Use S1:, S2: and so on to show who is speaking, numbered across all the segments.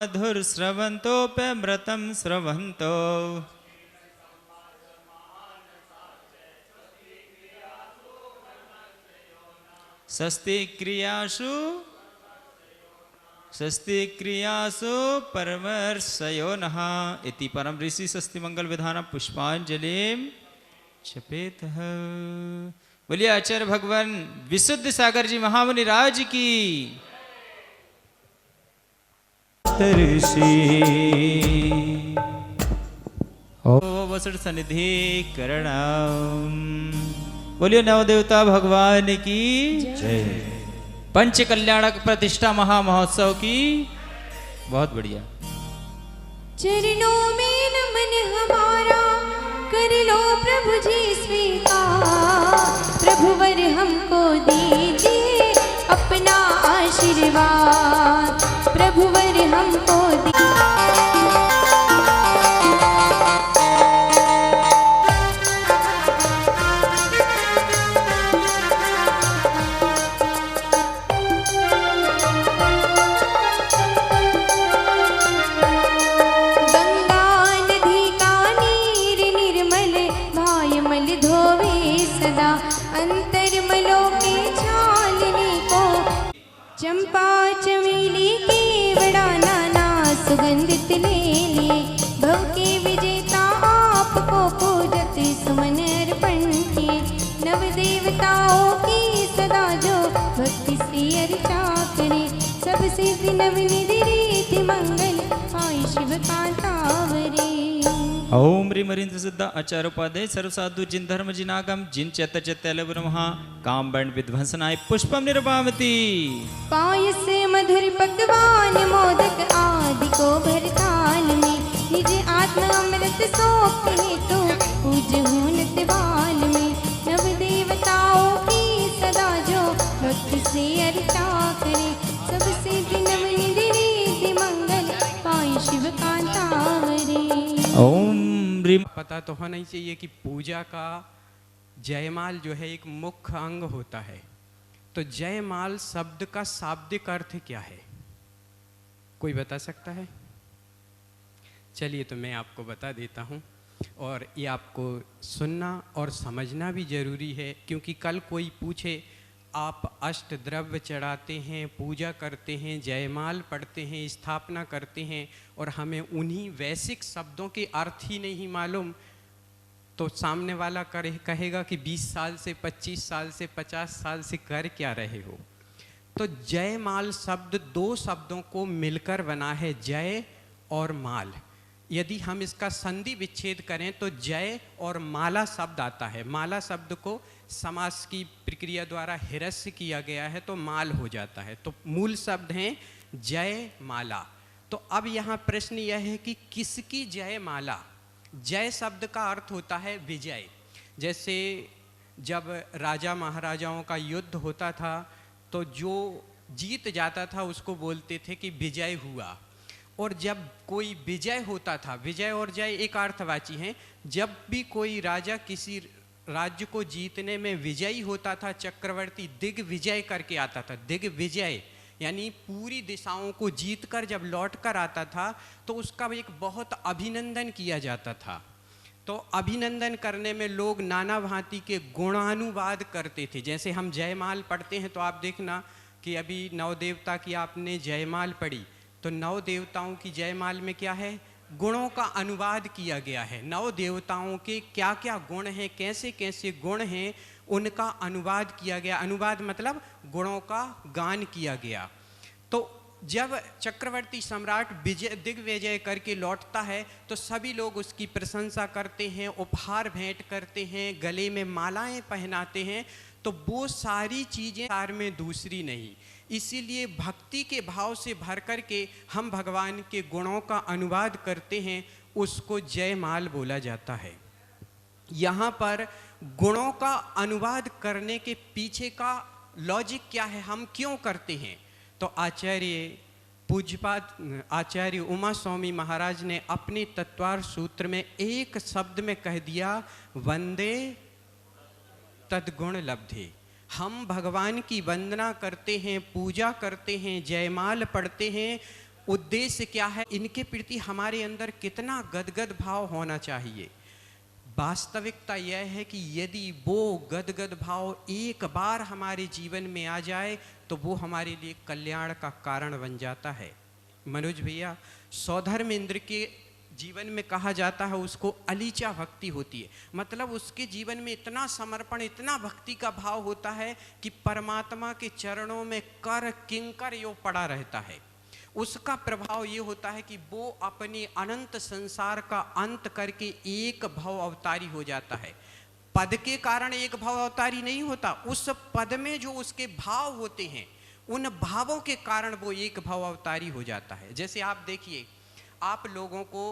S1: मधुर स्रवन्तोऽप्यमृतं स्रवन्तो स्वस्ति क्रियासु परमर्षयो नः इति परम ऋषि स्वस्ति मंगल विधान पुष्पांजलिं क्षपेतः। बोलिए आचार्य भगवान विशुद्ध सागर जी महामुनि राज की। वसुर सनिधि करणाम। बोलिए नवदेवता भगवान की जय। पंच कल्याणक प्रतिष्ठा महामहोत्सव की बहुत बढ़िया।
S2: चरणों में नमन हमारा कर लो प्रभु जी स्वीकार। प्रभुवर हमको दीजिए अपना आशीर्वाद। प्रभुवर हमको चंपा चमेली के बड़ा नाना सुगंधित ले लिए। भव के विजेता आपको पूजत सुमन अर्पण किए। नव देवताओं की सदा जो भक्ति से अर्चा करे। सब सिद्धि नवनिधि रीति मंगल पाई शिव कांतावरे।
S1: ओम ह्रीं ह्रीं सिद्ध आचार्योपाध्याय सर्व साधु जिन धर्म जिनागम जिन चैत्य चैत्य ब्रह्मा काम वर्ण विध्वंसनाय पुष्पम निर्वामति।
S2: पायस मधुर पकवान मोदक आदि को भर थाल में। निज आत्मा अमृत सोखते तो पूजहु नित्य बाल में। नव देवताओं की सदा जो भक्ति से अर्चा करे। सब सिद्धि नवनिधि रीति मंगल पाई शिव कांतावरे।
S1: ओम
S3: पता तो होना ही चाहिए कि पूजा का जयमाल जो है एक मुख्य अंग होता है। तो जयमाल शब्द का शाब्दिक अर्थ क्या है, कोई बता सकता है? चलिए तो मैं आपको बता देता हूँ, और ये आपको सुनना और समझना भी जरूरी है, क्योंकि कल कोई पूछे आप अष्ट द्रव्य चढ़ाते हैं, पूजा करते हैं, जयमाल पढ़ते हैं, स्थापना करते हैं, और हमें उन्हीं वैसिक शब्दों के अर्थ ही नहीं मालूम, तो सामने वाला कहेगा कि 20 साल से 25 साल से 50 साल से कर क्या रहे हो। तो जयमाल शब्द दो शब्दों को मिलकर बना है, जय और माल। यदि हम इसका संधि विच्छेद करें तो जय और माला शब्द आता है। माला शब्द को समास की प्रक्रिया द्वारा हिरस्य किया गया है तो माल हो जाता है। तो मूल शब्द हैं जय माला। तो अब यहाँ प्रश्न यह है कि किसकी जय माला? जय शब्द का अर्थ होता है विजय। जैसे जब राजा महाराजाओं का युद्ध होता था तो जो जीत जाता था उसको बोलते थे कि विजय हुआ। और जब कोई विजय होता था, विजय और जय एक अर्थवाची हैं, जब भी कोई राजा किसी राज्य को जीतने में विजयी होता था, चक्रवर्ती दिग्विजय करके आता था। दिग्विजय यानी पूरी दिशाओं को जीतकर जब लौट कर आता था तो उसका एक बहुत अभिनंदन किया जाता था। तो अभिनंदन करने में लोग नाना भांति के गुणानुवाद करते थे। जैसे हम जयमाल पढ़ते हैं तो आप देखना कि अभी नव देवता की आपने जयमाल पढ़ी, तो नव देवताओं की जयमाल में क्या है? गुणों का अनुवाद किया गया है। नव देवताओं के क्या क्या गुण हैं, कैसे कैसे गुण हैं, उनका अनुवाद किया गया। अनुवाद मतलब गुणों का गान किया गया। तो जब चक्रवर्ती सम्राट दिग्विजय करके लौटता है तो सभी लोग उसकी प्रशंसा करते हैं, उपहार भेंट करते हैं, गले में मालाएं पहनाते हैं। तो वो सारी चीज़ें सार में दूसरी नहीं। इसीलिए भक्ति के भाव से भर कर के हम भगवान के गुणों का अनुवाद करते हैं, उसको जयमाल बोला जाता है। यहाँ पर गुणों का अनुवाद करने के पीछे का लॉजिक क्या है, हम क्यों करते हैं? तो पूज्यपाद आचार्य उमा स्वामी महाराज ने अपने तत्वार सूत्र में एक शब्द में कह दिया, वंदे तद्गुण लब्धे। हम भगवान की वंदना करते हैं, पूजा करते हैं, जयमाल पढ़ते हैं उद्देश्य क्या है, इनके प्रति हमारे अंदर कितना गदगद भाव होना चाहिए। वास्तविकता यह है कि यदि वो गदगद भाव एक बार हमारे जीवन में आ जाए तो वो हमारे लिए कल्याण का कारण बन जाता है। मनोज भैया, सौधर्म इंद्र के जीवन में कहा जाता है उसको अलीचा भक्ति होती है, मतलब उसके जीवन में इतना समर्पण, इतना भक्ति का भाव होता है कि परमात्मा के चरणों में कर किंकर यो पड़ा रहता है। उसका प्रभाव ये होता है कि वो अपने अनंत संसार का अंत करके एक भव अवतारी हो जाता है। पद के कारण एक भव अवतारी नहीं होता, उस पद में जो उसके भाव होते हैं उन भावों के कारण वो एक भव अवतारी हो जाता है। जैसे आप देखिए, आप लोगों को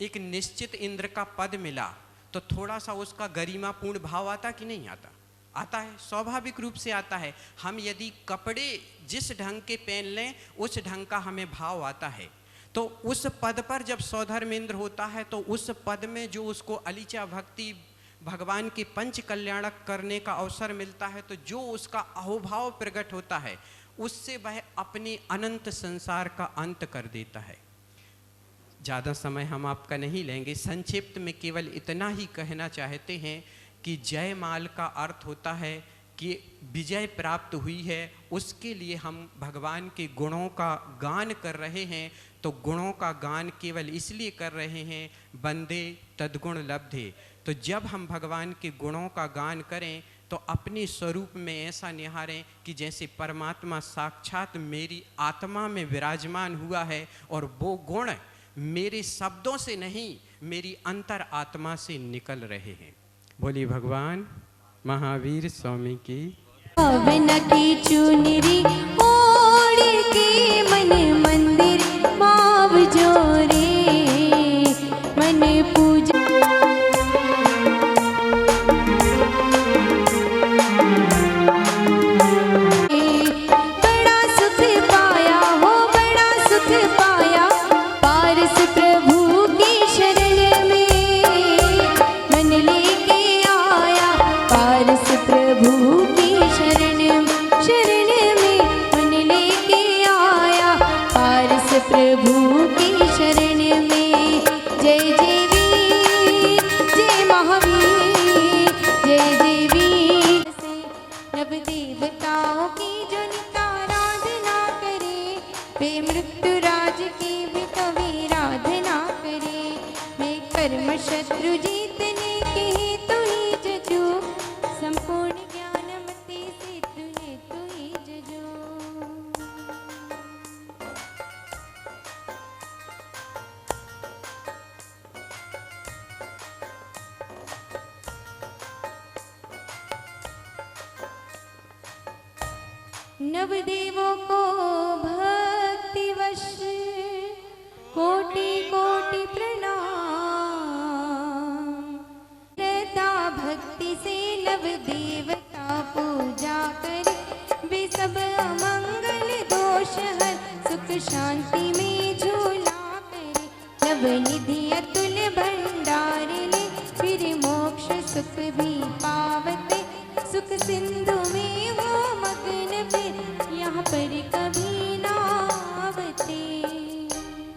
S3: एक निश्चित इंद्र का पद मिला तो थोड़ा सा उसका गरिमापूर्ण भाव आता कि नहीं आता? आता है, स्वाभाविक रूप से आता है। हम यदि कपड़े जिस ढंग के पहन लें उस ढंग का हमें भाव आता है। तो उस पद पर जब सौधर्मेंद्र होता है तो उस पद में जो उसको अलीचा भक्ति, भगवान के पंच कल्याणक करने का अवसर मिलता है, तो जो उसका अहोभाव प्रकट होता है उससे वह अपने अनंत संसार का अंत कर देता है। ज़्यादा समय हम आपका नहीं लेंगे, संक्षिप्त में केवल इतना ही कहना चाहते हैं कि जयमाल का अर्थ होता है कि विजय प्राप्त हुई है, उसके लिए हम भगवान के गुणों का गान कर रहे हैं। तो गुणों का गान केवल इसलिए कर रहे हैं बंदे तद्गुण लब्धे। तो जब हम भगवान के गुणों का गान करें तो अपने स्वरूप में ऐसा निहारें कि जैसे परमात्मा साक्षात मेरी आत्मा में विराजमान हुआ है और वो गुण मेरे शब्दों से नहीं मेरी अंतर आत्मा से निकल रहे हैं। बोलिए भगवान महावीर स्वामी की।
S2: पावन की चुनरी ओढ़ के मन मंदिर भाव जोरे, मन पूजा बड़ा सुख पाया हो, बड़ा सुख पाया पारस प्रभु की शरण में, मन लेके आया पारस प्रभु की शरण, शरण में मन लेके आया पारस प्रभु की शरण में। जय जय वीर, जय महावीर, जय जय वीर। नव देवताओं की जो निताराधना करे, वे मृत्यु राज की भी कभी आराधना करे। मैं कर्म शत्रु जीतने के हेतु ही जजू, संपूर्ण ज्ञानमति से तुहे तु ही जजू। नवदेवों को भक्तिवश कोटि कोटि प्रणाम, श्रद्धा भक्ति से नव देवता पूजा करे, वे सब अमंगल दोष हर सुख शांति में झूला करे। नवनिधि अतुल भंडार ले, फिर मोक्ष सुख भी पावते, सुख सिंधु में हो मग्न फिर यहाँ पर कभी ना आवते।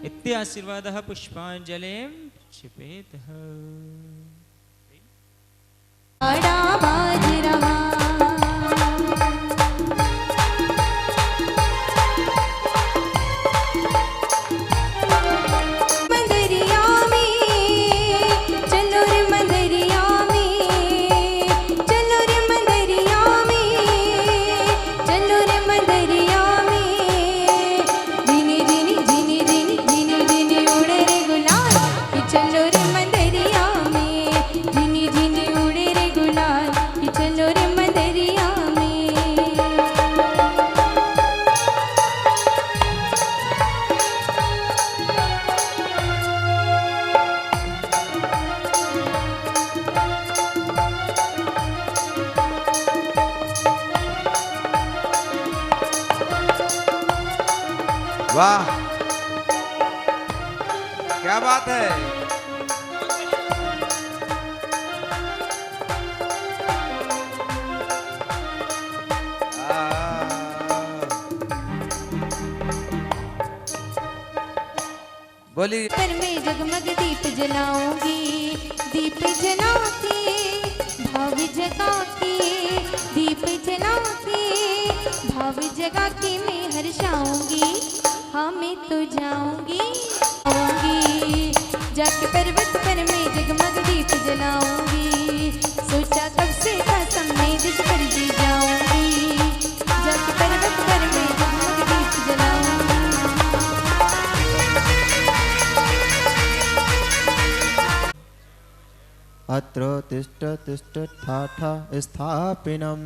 S1: इत्याशीर्वादः पुष्पाञ्जलिं क्षिपेतः।
S2: बड़ा बाज रहा मंदरिया में, चलो रे मंदरिया में, चलो रे मंदरिया में, चलो रे मंदरिया में। जिनी जिनी जिनी जिनी जिनी जिनी उड़े रे गुलाल, कि चलो रे मंदरिया में, जिनी जिनी उड़े रे गुलाल, कि चलो रे मंदरिया में।
S4: वाह, क्या बात है। बोली
S2: पर मैं जगमग दीप जलाऊंगी, दीप जला के भाव जगा के, दीप जला के भाव जगा के मैं हर्षाऊंगी। हाँ मैं तो जाऊंगी आऊंगी, जाके पर्वत पर मैं जगमग दीप जलाऊंगी। सोचा कब से था समय दिश पर जी जाऊंगी, जाके पर्वत पर मैं जगमग दीप जलाऊंगी।
S5: अत्र तिष्ठ तिष्ठ ठाठा स्थापिनम्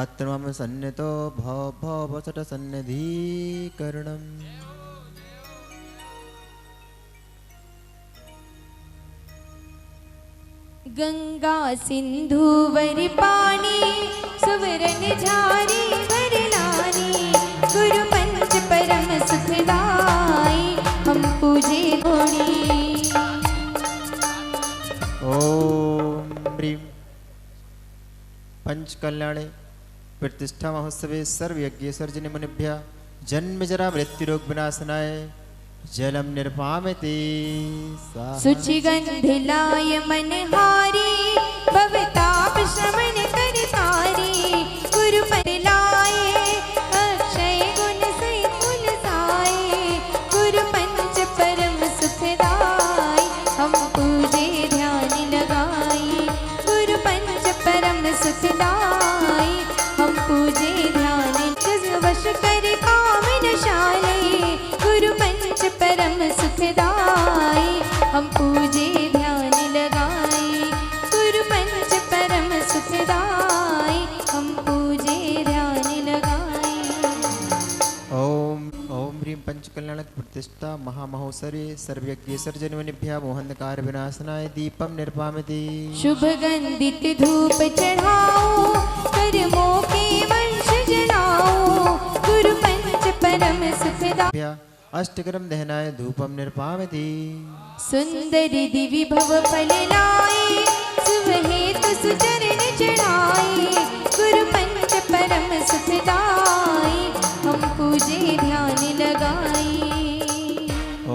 S5: अत्र मम सन्नितो भव भव वसट सन्निधीकरणम्।
S2: गंगा सिंधु वर पानी सुवरन झारी वरलानी, गुरु पंच परम सुखदाई हम पूजे धोनी।
S5: ओम ह्रीं पंच कल्याणे प्रतिष्ठा महोत्सवे सर्वयज्ञ सर्जने मुनिभ्यः जन्म जरा मृत्यु रोग विनाशनाय जलम निर्पामते स्वाहा।
S2: सुचिगंध लाय मनहारी भवताप श्रवण करतारी, गुरु पर लाए अक्षय गुण सहित गुण साए, गुरु पंच परम सुखदाई हम पूजे ध्यान लगाई, गुरु पंच परम सुखदाई हम पूजे ध्यान वश कर कामन शाले, गुरु पंच परम सुखदाई हम पूजे ध्यान लगाए, गुरु पंच परम सुखदाई हम पूजे ध्यान लगाए।
S5: ओम ओम ह्रीं पंच कल्याण प्रतिष्ठा महामहोत्सवे सर्वयज्ञ सर्जने मुनिभ्यः मोहंधकार विनाशनाय दीपम निर्पामते।
S2: शुभ गंधित धूप चढ़ाओ, कर्मों के वंश जलाओ, गुरु पंच परम सुखदाई
S5: अष्टकरम दहनाय धूपम निर्पामते।
S2: सुंदर दिवि भव फल लाए, शुभ हेतु सुचरण चढ़ाए, गुरु पंच परम सुखदाई हम पूजे ध्यान लगाए।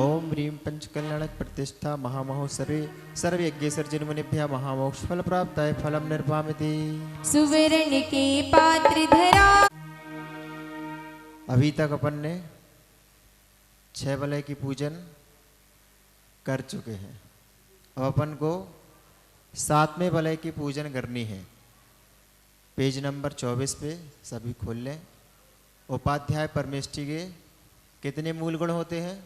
S5: ओम ह्रीं पंच कल्याण प्रतिष्ठा महामहोत्सवे सर्वयज्ञ सर्जन मुनिभ्यः महामोक्ष फल प्राप्ताय फलम निर्पामते।
S2: सुवर्ण के पात्र धरा।
S5: अभी तक अपन ने 6 वलय की पूजन कर चुके हैं। अब अपन को 7वें वलय की पूजन करनी है। पेज नंबर 24 पे सभी खोल लें। उपाध्याय परमेष्ठी के कितने मूल गुण होते हैं?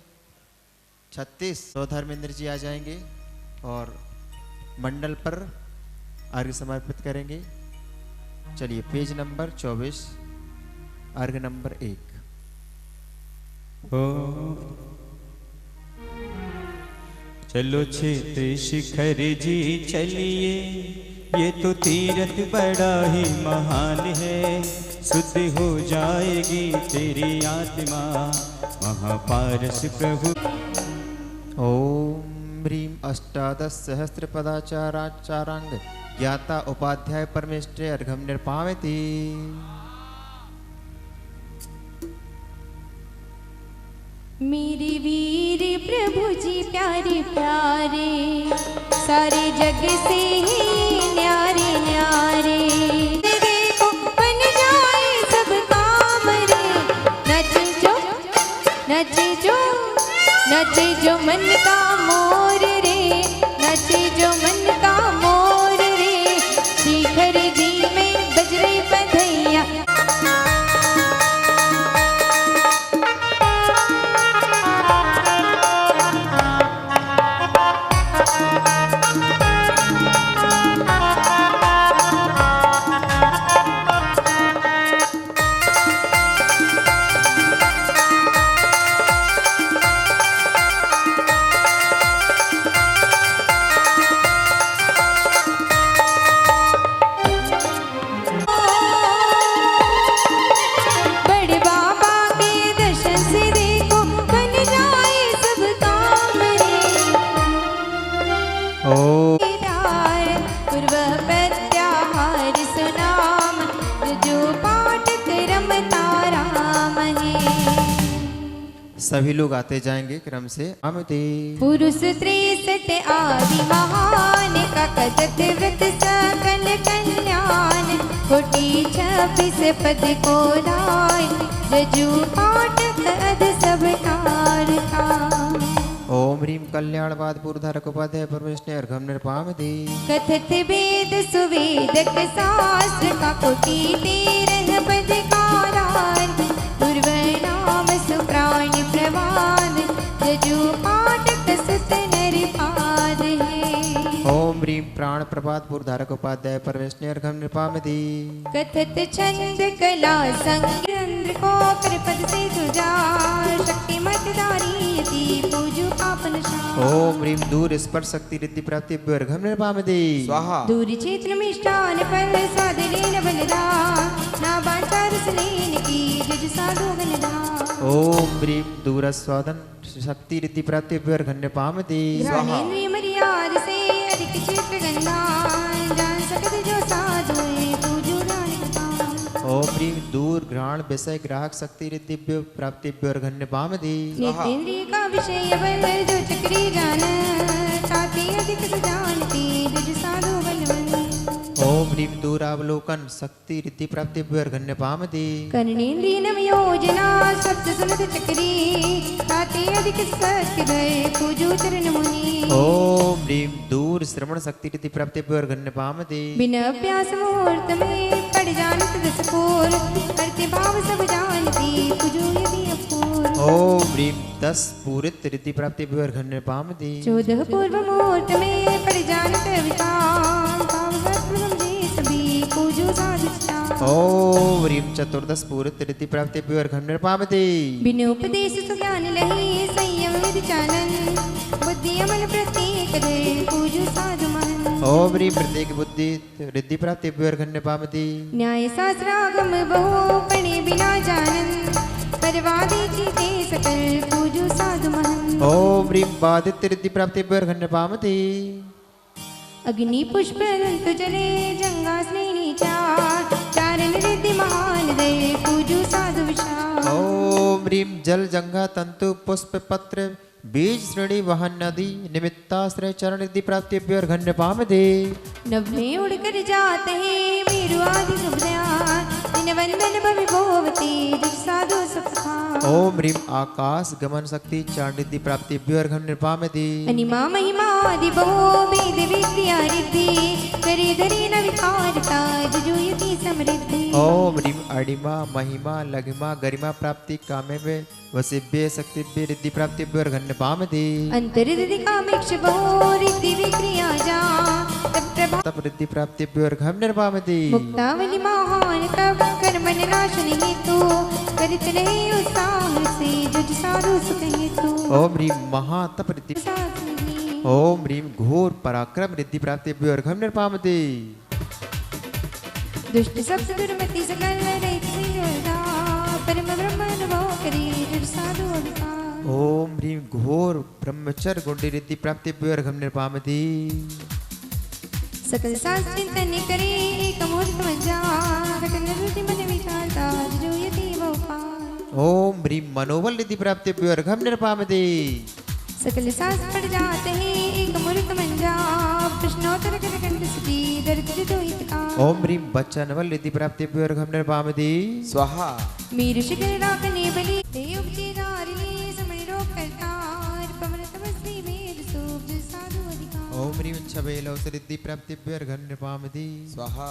S5: 36। तो धर्मेंद्र जी आ जाएंगे और मंडल पर अर्घ समर्पित करेंगे। चलिए पेज नंबर 24 अर्घ नंबर 1।
S1: चलो क्षेत्र शिखर जी चलिए, ये तो तीरथ बड़ा ही महान है। शुद्ध हो जाएगी तेरी आत्मा, महापारस प्रभु।
S5: ओम ह्रीं अष्टादश सहस्र पदाचाराचारांग ज्ञाता उपाध्याय परमेष्ठे अर्घम निर्पामति।
S2: मेरे वीर प्रभु जी प्यारे प्यारे, सारे जग से ही न्यारे न्यारे। देखो बन जाए सब काम रे, नच जो मन का मोर रे, नच जो मन का मोर रे। शिखर जी में बज रही बधैया,
S5: सभी लोग आते जाएंगे क्रम से। आमते
S2: पुरुष 63 आदि महान का कदत व्रत सकल कल्याण, कोटि 26 पद को दाय, जजु पाठ कद सब तार था।
S5: ओम ह्रीम कल्याणवाद पूर्वधारक उपाध्याय परमेश्वर अर्घम निर्पामते।
S2: कथत वेद सुवेदक शास्त्र का कोटि 13 पद का दाय, पूर्वनाम सुप्राण प्रवाद, जजु पाठक सुत नरपाद है।
S5: ओम ह्रीम प्राण प्रभात पूर्वधारक उपाध्याय परमेश्वर अर्घम निर्पामते।
S2: कथत छंद कला संग्रंद्र को कृपद से सुजा, शक्ति मतदारी यति पूजु पापन शाह।
S5: ओम ह्रीम दूर स्पर्श शक्ति रिद्धि प्राप्ति अर्घम निर्पामते।
S4: स्वाहा
S2: दूर क्षेत्र मिष्टान फल स्वाद लेन बलदा, ना बाचार स्नेन की जज साधु गनदा।
S5: ओम ह्रीम दूर स्वादन शक्ति रिद्धि प्राप्ति अर्घम निर्पामते।
S2: घ्राणेन्द्रिय मर्याद से अधिक क्षेत्र गंदा, जान सकत जो साधु है पूजु रानी कथा।
S5: ओम ह्रीम दूर घ्राण विषय ग्राहक शक्ति रिद्धि प्राप्ति अर्घम निर्पामते।
S2: नेत्रेंद्रिय का विषय बल जो चक्री जान, ताते अधिक सुजानती जज साधु बलवन।
S5: ओम ह्रीम दूरावलोकन शक्ति रिद्धि प्राप्ति अर्घम निर्पामते।
S2: कर्णेन्द्रिय नम योजना सप्त सुनत चक्री, ताते अधिक सत्य गए पूजु चरण मुनि।
S5: ओम ह्रीम दूर श्रवण शक्ति रिद्धि प्राप्ति अर्घम निर्पामते।
S2: बिना अभ्यास मुहूर्त में पड़ जानत दस पूर, करते भाव सब जानती पूजु यदि अपूर।
S5: ओम ह्रीम 10 पूरित रिद्धि प्राप्ति अर्घम निर्पामते।
S2: 14 पूर्व मुहूर्त में पड़ जानत विकार, भाव सत्व समझे सभी पूजु साधु चिता।
S5: ओम ह्रीम 14 पूरित रिद्धि प्राप्ति अर्घम निर्पामते।
S2: बिन उपदेश सुज्ञान लही संयम विधि चालन, बुद्धि अमल प्रत्येक दे पूजु साधु मन।
S5: ओम ह्रीम प्रत्येक बुद्धि रिद्धि प्राप्ति अर्घम निर्पामते।
S2: न्याय शास्त्र आगम बहु पढ़े बिना जानन, परवादी जीते सकल पूजु साधु महन।
S5: ओम ह्रीम बाधित रिद्धि प्राप्ति अर्घम निर्पामते।
S2: अग्नि पुष्प अनंत जले जंगा स्नेही चार, चारण रिद्धि महान दे पूजु साधु विशाल।
S5: ओम ह्रीम जल जंगा तंतु पुष्प पत्र बीज श्रेणी वाहन नदी निमित्ताश्रय चरण रिद्धि प्राप्ति अर्घम निर्पामते।
S2: नभ में उड़कर जाते हैं मेरु आदि शुभ दयाल, दिन वंदन भवि भोवती जज साधु सुखा।
S5: ओम ह्रीम आकाश गमन शक्ति चरण रिद्धि प्राप्ति अर्घम निर्पामते।
S2: अनिमा महिमा आदि बहु वेद विद्या रिद्धि, करे धरे न विकारता जजु यति समृद्धि।
S5: ओम ह्रीम अणिमा महिमा लघिमा गरिमा प्राप्ति कामे में वसिभ्य शक्तिभ्य रिद्धि प्राप्ति अर्घम निर्पामते।
S2: अंतरिद्धि कामेक्ष बहु रिद्धि विक्रिया जा, तब प्रभा
S5: तप रिद्धि प्राप्ति अर्घम निर्पामते।
S2: मुक्तावली महान तब कर्मन नाशन हेतु, करित रहे उत्साह से जज साधु सुख हेतु।
S5: ओम ह्रीम महातप रिद्धि।
S2: साधु
S5: ओम ह्रीम घोर पराक्रम रिद्धि प्राप्ति अर्घम निर्पामते।
S2: दुष्ट सब दुर्मति सकल रहित सिरोधा, परम ब्रह्म अनुभव करी जज साधु अधिकार।
S5: ओम ह्रीम घोर ब्रह्मचर्य गुंडी रिद्धि प्राप्ति अर्घम निर्पामते।
S2: सकल शास्त्र चिंतन करे एक मुहूर्त मज्जा, कठिन रुचि मन विचारता जो यति बहुपार।
S5: ओम ह्रीम मनोबल रिद्धि प्राप्ति अर्घम निर्पामते।
S2: सकल शास्त्र पढ़ जाते हैं एक मुहूर्त मंजा, प्रश्नोत्तर कर कंठ सती दरिद्र जो हितकार।
S5: ओम ह्रीम बच्चनवल रिद्धि प्राप्ति अर्घम निर्पामते।
S4: स्वाहा
S2: मीर शिखर राखने बलि ते उपचेदारिणी, समय रोग करतार पवन तपस्वी वेद सूप जज साधु अधिकार।
S5: ओम ह्रीम छबेल रिद्धि प्राप्ति अर्घम निर्पामते।
S4: स्वाहा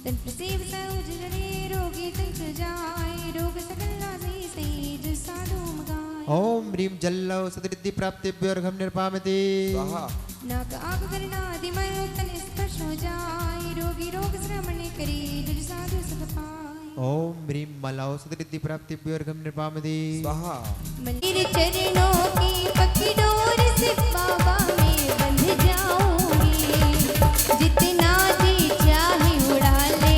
S2: तन प्रसेव सहज जड़े रोगी तंत्र जाय, रोग सकल राशि सही जज साधु मगाय।
S5: ओम ह्रीम जल्लव सदरिद्धि प्राप्ति अर्घम निर्पामते।
S4: स्वाहा
S2: नाक आग करनादि मय तन स्पर्श हो जाय, रोगी रोग श्रमण करी जज साधु सुख पाय।
S5: ओम ह्रीम मलाव सदरिद्धि प्राप्ति अर्घम निर्पामते।
S4: स्वाहा
S2: मंदिर चरणों की पक्की डोर से बाबा में बंध जाऊंगी, जितना जी चाहे उड़ा ले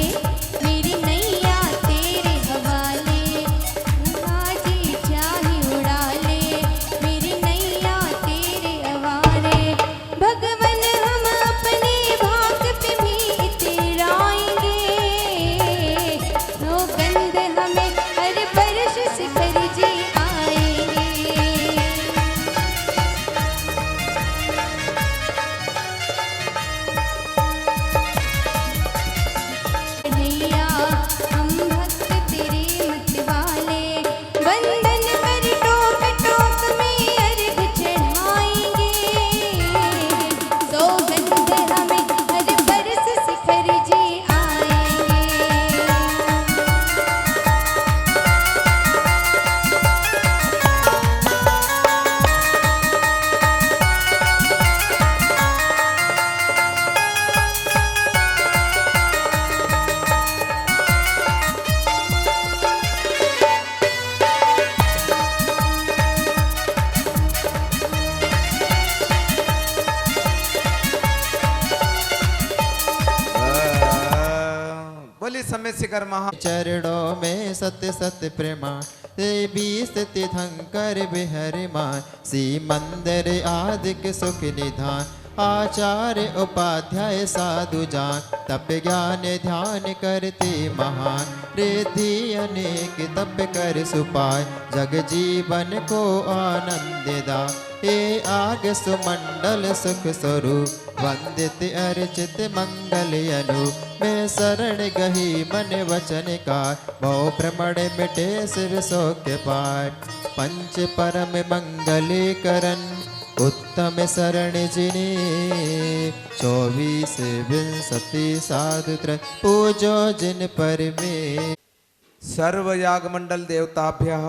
S2: मेरी नैया तेरे हवाले, जितना जी चाहे उड़ा ले मेरी नैया तेरे हवाले। भगवन हम अपने भाग पे भी इतराएंगे, वो गंध हमें हर बरस शिखर जी आएंगे।
S4: समय शिखर महा
S5: चरणों में सत्य सत्य प्रेमा देवी स्थिति धंकर बिहरिमान श्री मंदिर आदिक सुख निधान आचार्य उपाध्याय साधु जान तप ज्ञान ध्यान करते महान रिद्धि अनेक तप कर सुपाय जग जीवन को आनंद दा हे आग सुमंडल सुख स्वरूप वंदित अर्चित मंगल अनु मैं शरण गही मन वचन का भव प्रमण मिटे शिव सौख्य पाठ पंच परम मंगल करण उत्तम शरण जिने 24 विंशति साधु पूजो जिन पर में
S4: सर्व याग मंडल देवताभ्य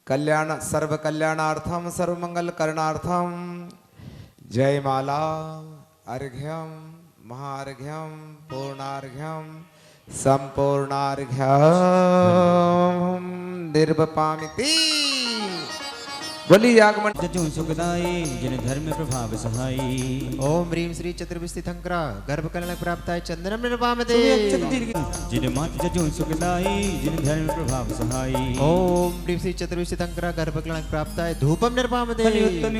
S4: कल्याण सर्व कल्याणार्थम सर्व मंगल करणार्थम जय माला अर्घ्यम महार्घ्यम पूर्णार्घ्यम संपूर्णार्घ्यम दीर्घपामिति बोली याग मंडल
S1: जजो सुखदाई जिन धर्म प्रभाव सहाई
S5: ओम ह्रीं श्री चतुर्विस्ति थंकरा गर्भ कल्याण प्राप्ताय चंदनम निर्वाम दे
S1: जिन मात जजो सुखदाई जिन धर्म प्रभाव सहाई
S5: ओम ह्रीं श्री चतुर्विस्ति थंकरा गर्भ कल्याण प्राप्ताय धूपम निर्वाम दे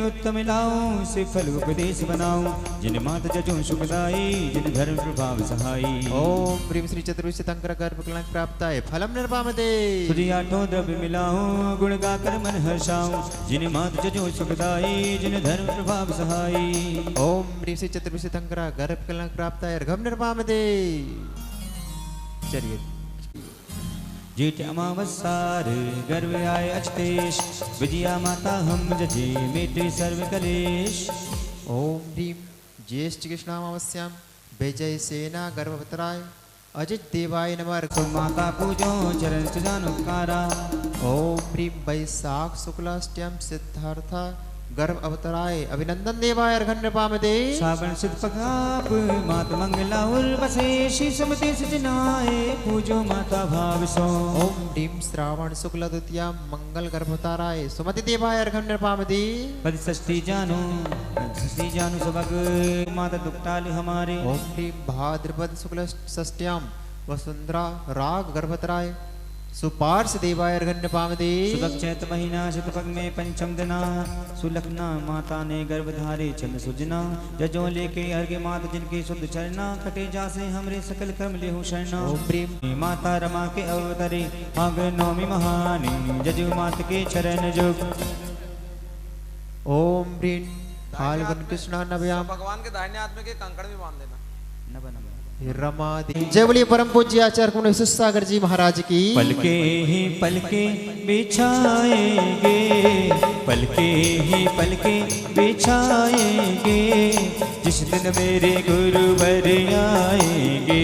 S1: उत्तम लाऊं से फल उपदेश बनाऊं जिन मात जजो सुखदाई जिन धर्म प्रभाव सहाई
S5: ओम ह्रीं श्री चतुर्विस्ति थंकरा गर्भ कल्याण प्राप्ताय फलम निर्वाम दे
S1: तुझे आठों द्रव्य मिलाऊं गुण गाकर मन हर्षाऊं जिन मात जजो सुखदाई जिन धर्म प्रभाव सहाई
S5: ओम ह्रीं श्री चतुर्विस्ति थंकरा गर्भ कल्याण प्राप्ताय अर्घम निर्वाम दे चलिए
S1: जेठ अमावस्यार गर्भ आय अचतेश विजया माता हम जजे मेटे सर्व कलेश
S5: ओम ह्रीं ज्येष्ठ कृष्णामावस्याम विजय सेना गर्भवतराय अजित देवाय नमः
S1: माता पूजो चरण सुजानुकारा
S5: ओम ह्रीं वैशाख शुक्लाष्टयम सिद्धार्था गर्भ अवतराय अभिनंदन देवाय अर्घन निर्वाम दे
S1: श्रावण सुद पगाप मात मंगला उर्वसे श्री सुमति सजनाए पूजो माता भाव सो
S5: ओम ह्रीं श्रावण शुक्ल द्वितीया मंगल गर्भवताराय सुमति देवाय अर्घन निर्वाम दे
S1: पद षष्ठी जानो सुभग माता दुखटाल हमारे
S5: ओम ह्रीं भाद्रपद शुक्ल षष्ठ्याम वसुंधरा राग गर्भवतराय सुपार्श देवाय अर्घन निर्वाम दे
S1: सुबह चैत महीना शतपग में पंचम दिना सुलखना माता ने गर्भ धारे चंद सुजना जजो लेके अर्घ्य मात जिनके शुद्ध चरना कटे जासे हमरे सकल कर्म लेहु शरणा
S5: ओम ह्रीं
S1: माता रमा के अवतरे आग नौमी महानी जजु मात के चरण जुग
S5: ओम ह्रीं फाल्गुन कृष्णा नव्याम
S4: भगवान के दाहिने हाथ में के कंकड़ भी बांध देना
S1: नभ नभ
S5: रमा दे जय बोलिए परम पूज्य आचार्य कुंड सागर जी महाराज की
S1: पलके ही पलके बिछाएंगे पलके ही पलके बिछाएंगे जिस दिन मेरे गुरुवर आएंगे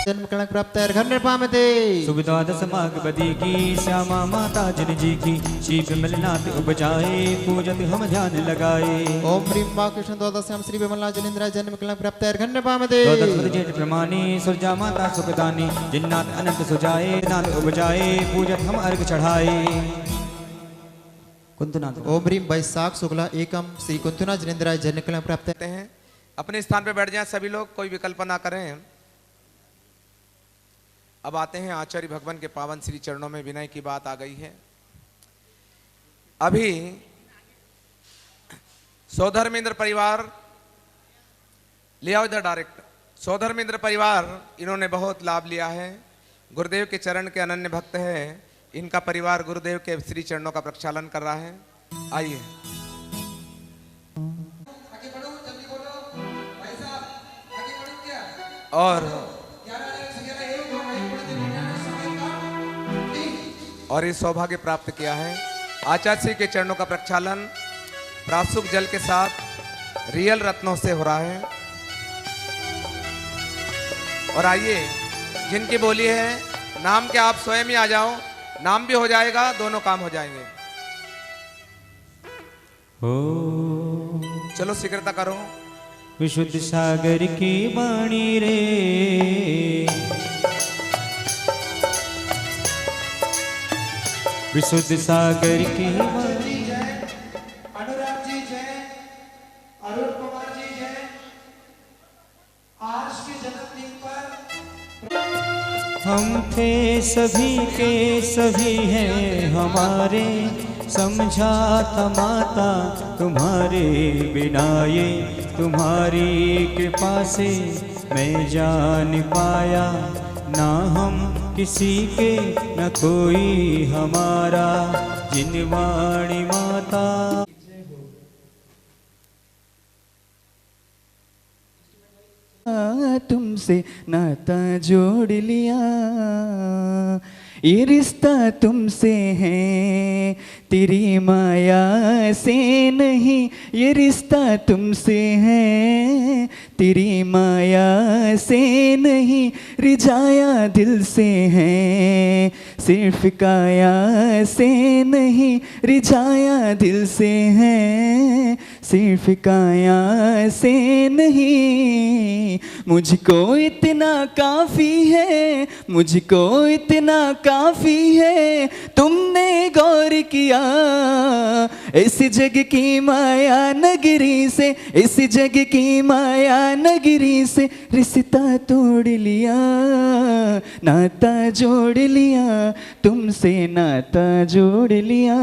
S5: जन्म कलंक प्राप्त है अर्घन निर्वाम दे
S1: सुविधा दस माग बदी की श्यामा माता जन जी की श्री विमलनाथ उपजाए पूजत हम ध्यान लगाए
S5: ओम ह्रीं मां कृष्ण द्वादश्याम श्री विमलनाथ जनेन्द्र जन्म कलंक प्राप्त है अर्घन निर्वाम दे
S1: द्वादश जेठ प्रमाणी सुरजा माता सुखदानी जिन्नाथ अनंत सुजाए नाथ उपजाए पूजत हम अर्घ चढ़ाए कुंतनाथ
S5: ओम ह्रीं वैशाख शुक्ला एकम श्री कुंतनाथ जनेन्द्र जन्म कलंक प्राप्त है
S4: हैं अपने स्थान पे बैठ जाएं सभी लोग, कोई विकल्प ना करें। अब आते हैं आचार्य भगवान के पावन श्री चरणों में विनय की बात आ गई है। अभी सौधर्मेंद्र परिवार ले आओ इधर डायरेक्ट। सौधर्मेंद्र परिवार इन्होंने बहुत लाभ लिया है, गुरुदेव के चरण के अनन्य भक्त है। इनका परिवार गुरुदेव के श्री चरणों का प्रक्षालन कर रहा है। आइए और ये सौभाग्य प्राप्त किया है। आचार्य श्री के चरणों का प्रक्षालन प्रासुक जल के साथ रियल रत्नों से हो रहा है। और आइए जिनकी बोली है नाम के आप स्वयं ही आ जाओ, नाम भी हो जाएगा, दोनों काम हो जाएंगे। चलो शीघ्रता करो।
S1: विशुद्ध सागर की वाणी रे विशुद्ध सागर की वाणी।
S4: अनुराग जी जय, अरुण कुमार जी जय,
S1: हम थे सभी के सभी हैं हमारे, समझाता माता तुम्हारे बिना ये तुम्हारी कृपा से मैं जान पाया, ना हम किसी के न कोई हमारा, जिनवाणी माता।
S6: तुमसे नाता जोड़ लिया, ये रिश्ता तुमसे है तेरी माया से नहीं, ये रिश्ता तुमसे है तेरी माया से नहीं, रिझाया दिल से है सिर्फ काया से नहीं, रिझाया दिल से है सिर्फ काया से नहीं। मुझको इतना काफी है, मुझको इतना काफी है, तुमने गौर किया इस जग की माया नगरी से, इस जग की माया नगरी से रिश्ता तोड़ लिया, नाता जोड़ लिया, तुमसे नाता जोड़ लिया,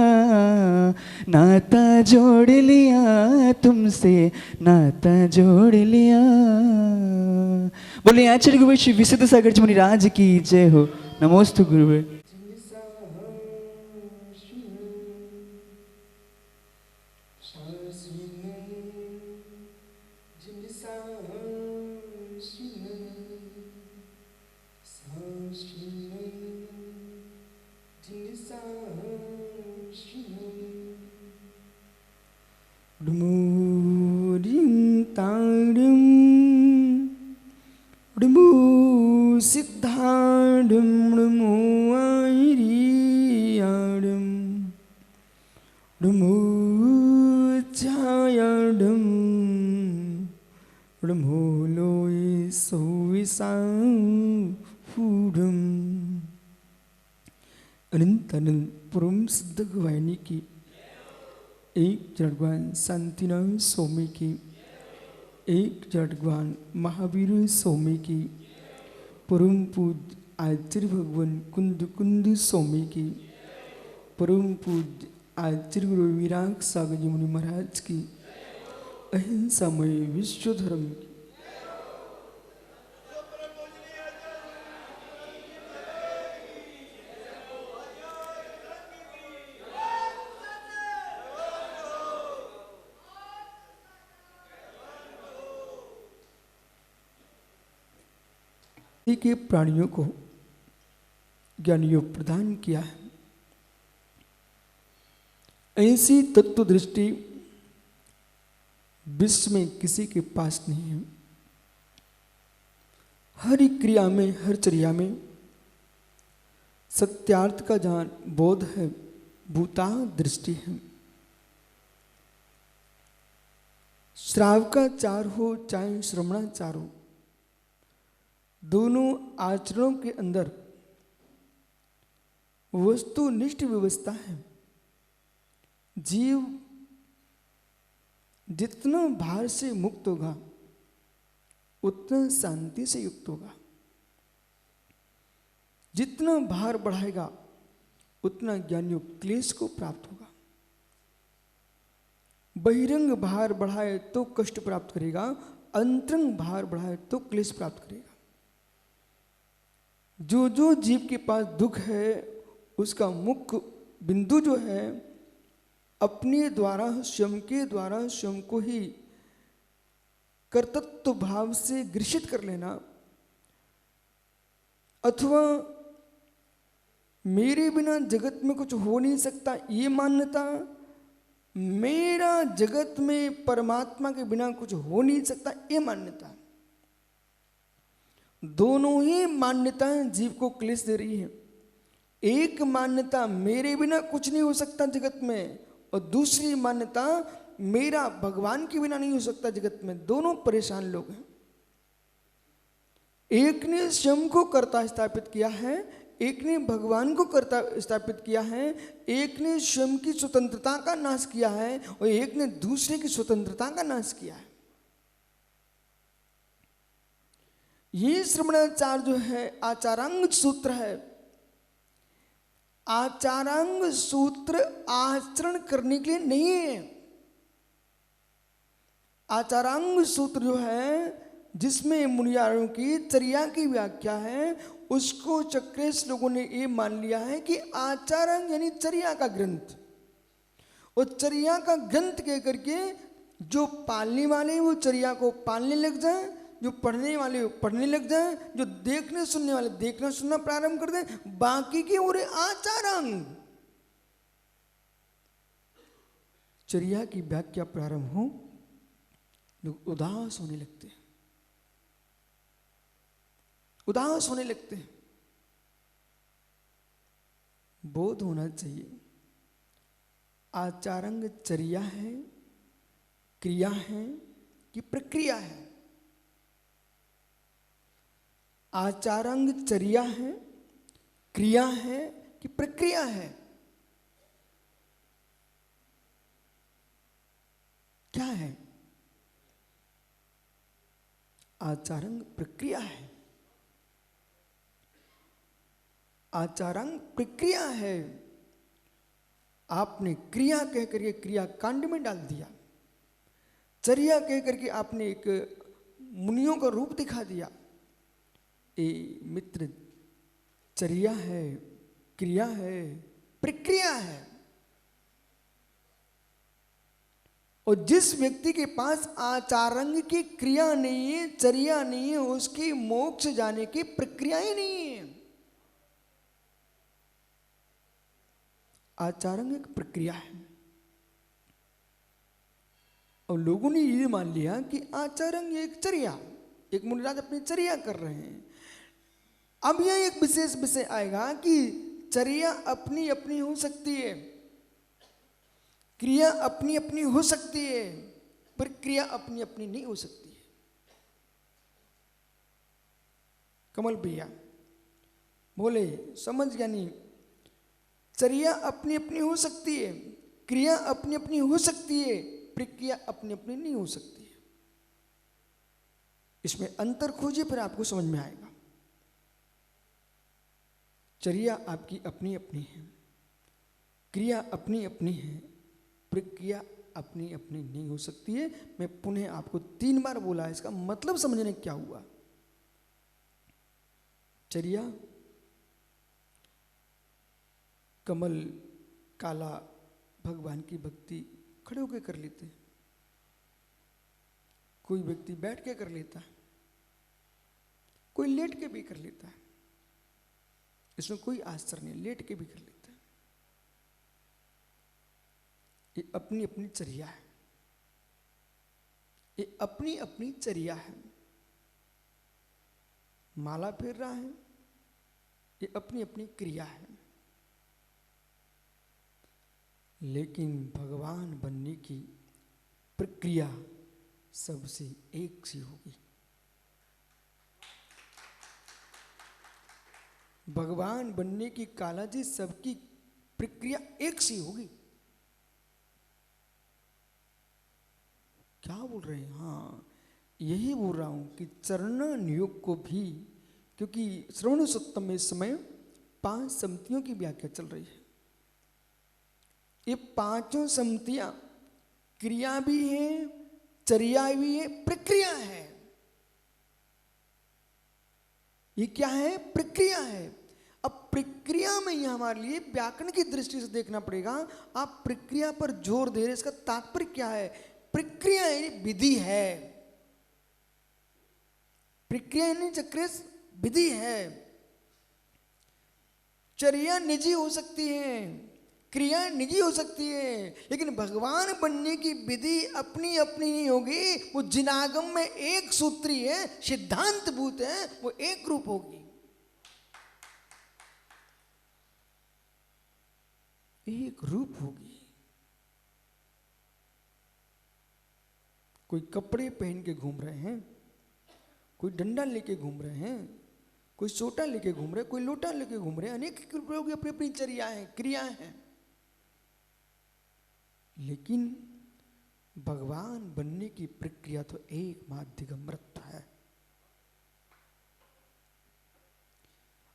S6: नाता जोड़ लिया, तुमसे नाता जोड़ लिया। बोले आचार्य गुरुवर श्री विशुद्ध सागर जी मुनिराज की जय हो। नमोस्तु गुरुवर।
S7: सिद्धाडम डमो आयरियाडम डमो छायाडम डमो लोय सोविसाफूडम। अनंत अनंत परम सिद्ध गवानी की, एक जड़गवान शांतिनाथ स्वामी की, एक जड़गवान महावीर स्वामी की, परम पूज्य आचार्य भगवान कुंद कुंद स्वामी की, परम पूज्य आचार्य गुरु विराग सागर जी मुनि महाराज की, अहिंसामय विश्व धर्म की। के प्राणियों को ज्ञान योग प्रदान किया है। ऐसी तत्व दृष्टि विश्व में किसी के पास नहीं है। हर एक क्रिया में, हर चर्या में सत्यार्थ का जहां बोध है, भूता दृष्टि है। श्रावकाचार हो चाहे श्रवणाचार हो, दोनों आचरणों के अंदर वस्तुनिष्ठ व्यवस्था है। जीव जितना भार से मुक्त होगा उतना शांति से युक्त होगा, जितना भार बढ़ाएगा उतना ज्ञान योग क्लेश को प्राप्त होगा। बहिरंग भार बढ़ाए तो कष्ट प्राप्त करेगा, अंतरंग भार बढ़ाए तो क्लेश प्राप्त करेगा। जो जो जीव के पास दुख है उसका मुख्य बिंदु जो है अपने द्वारा, स्वयं के द्वारा स्वयं को ही कर्तृत्व भाव से ग्रसित कर लेना, अथवा मेरे बिना जगत में कुछ हो नहीं सकता ये मान्यता, मेरा जगत में परमात्मा के बिना कुछ हो नहीं सकता ये मान्यता, दोनों ही मान्यताएं जीव को क्लेश दे रही है। एक मान्यता मेरे बिना कुछ नहीं हो सकता जगत में, और दूसरी मान्यता मेरा भगवान के बिना नहीं हो सकता जगत में। दोनों परेशान लोग हैं। एक ने स्वयं को कर्ता स्थापित किया है, एक ने भगवान को कर्ता स्थापित किया है, एक ने स्वयं की स्वतंत्रता का नाश किया है और एक ने दूसरे की स्वतंत्रता का नाश किया है। ये श्रवणाचार जो है आचारांग सूत्र है। आचारांग सूत्र आचरण करने के लिए नहीं है। आचारांग सूत्र जो है जिसमें मुनियारों की चर्या की व्याख्या है, उसको चक्रेश लोगों ने ये मान लिया है कि आचारांग यानी चर्या का ग्रंथ। और चर्या का ग्रंथ कह करके जो पालने वाले वो चर्या को पालने लग जाए, जो पढ़ने वाले वो पढ़ने लग जाए, जो देखने सुनने वाले देखना सुनना प्रारंभ कर दें, बाकी के और आचारांग। चर्या की व्याख्या प्रारंभ हो, लोग उदास होने लगते हैं, उदास होने लगते हैं। बोध होना चाहिए आचारांग चर्या है, क्रिया है कि प्रक्रिया है। आचारांग चर्या है, क्रिया है कि प्रक्रिया है? क्या है? आचारांग प्रक्रिया है। आचारांग प्रक्रिया है। आपने क्रिया कह करके क्रिया कांड में डाल दिया, चर्या कह करके आपने एक मुनियों का रूप दिखा दिया। ए मित्र, चर्या है, क्रिया है, प्रक्रिया है। और जिस व्यक्ति के पास आचारांग की क्रिया नहीं है, चर्या नहीं है, उसकी मोक्ष जाने की प्रक्रिया ही नहीं है। आचारांग एक प्रक्रिया है। और लोगों ने ये मान लिया कि आचारांग एक चर्या, एक मुनिराज अपनी चर्या कर रहे हैं। अब यह एक विशेष विषय आएगा कि चर्या अपनी अपनी हो सकती है, क्रिया अपनी अपनी हो सकती है, पर क्रिया अपनी अपनी नहीं हो सकती है। कमल भैया बोले समझ गया नहीं? चर्या अपनी अपनी हो सकती है, क्रिया अपनी अपनी हो सकती है, प्रक्रिया अपनी अपनी नहीं हो सकती है। इसमें अंतर खोजिए, फिर आपको समझ में आएगा। चर्या आपकी अपनी अपनी है, क्रिया अपनी अपनी है, प्रक्रिया अपनी अपनी नहीं हो सकती है। मैं पुनः आपको 3 बार बोला, इसका मतलब समझने क्या हुआ। चर्या कमल काला भगवान की भक्ति खड़े होकर कर लेते हैं, कोई व्यक्ति बैठ के कर लेता है, कोई लेट के भी कर लेता है। इसमें कोई आश्चर्य नहीं, लेट के भी कर लेता है। ये अपनी अपनी चर्या है, ये अपनी अपनी चर्या है। माला फेर रहा है, ये अपनी अपनी क्रिया है। लेकिन भगवान बनने की प्रक्रिया सबसे एक सी होगी। भगवान बनने की कालाजी सबकी प्रक्रिया एक सी होगी। क्या बोल रहे हैं? हाँ, यही बोल रहा हूं कि चरण नियोग को भी, क्योंकि श्रवण सप्तम में इस समय 5 सम्मतियों की व्याख्या चल रही है। ये 5 सम्मतियां क्रिया भी है, चर्या भी है, प्रक्रिया है। ये क्या है? प्रक्रिया है। अब प्रक्रिया में यह हमारे लिए व्याकरण की दृष्टि से देखना पड़ेगा। आप प्रक्रिया पर जोर दे रहे, इसका तात्पर्य क्या है? प्रक्रिया यानी विधि है। प्रक्रिया यानी चक्रेश विधि है। चर्या निजी हो सकती है, क्रिया निजी हो सकती है, लेकिन भगवान बनने की विधि अपनी अपनी नहीं होगी। वो जिनागम में एक सूत्री है, सिद्धांत भूत है, वो एक रूप होगी, एक रूप होगी। कोई कपड़े पहन के घूम रहे हैं, कोई डंडा लेके घूम रहे हैं, कोई सोटा लेके घूम रहे, कोई लोटा लेके घूम रहे हैं। अनेक लोगों की अपनी अपनी चर्या है, क्रियाएं हैं। लेकिन भगवान बनने की प्रक्रिया तो एक माध्यगम्रता है।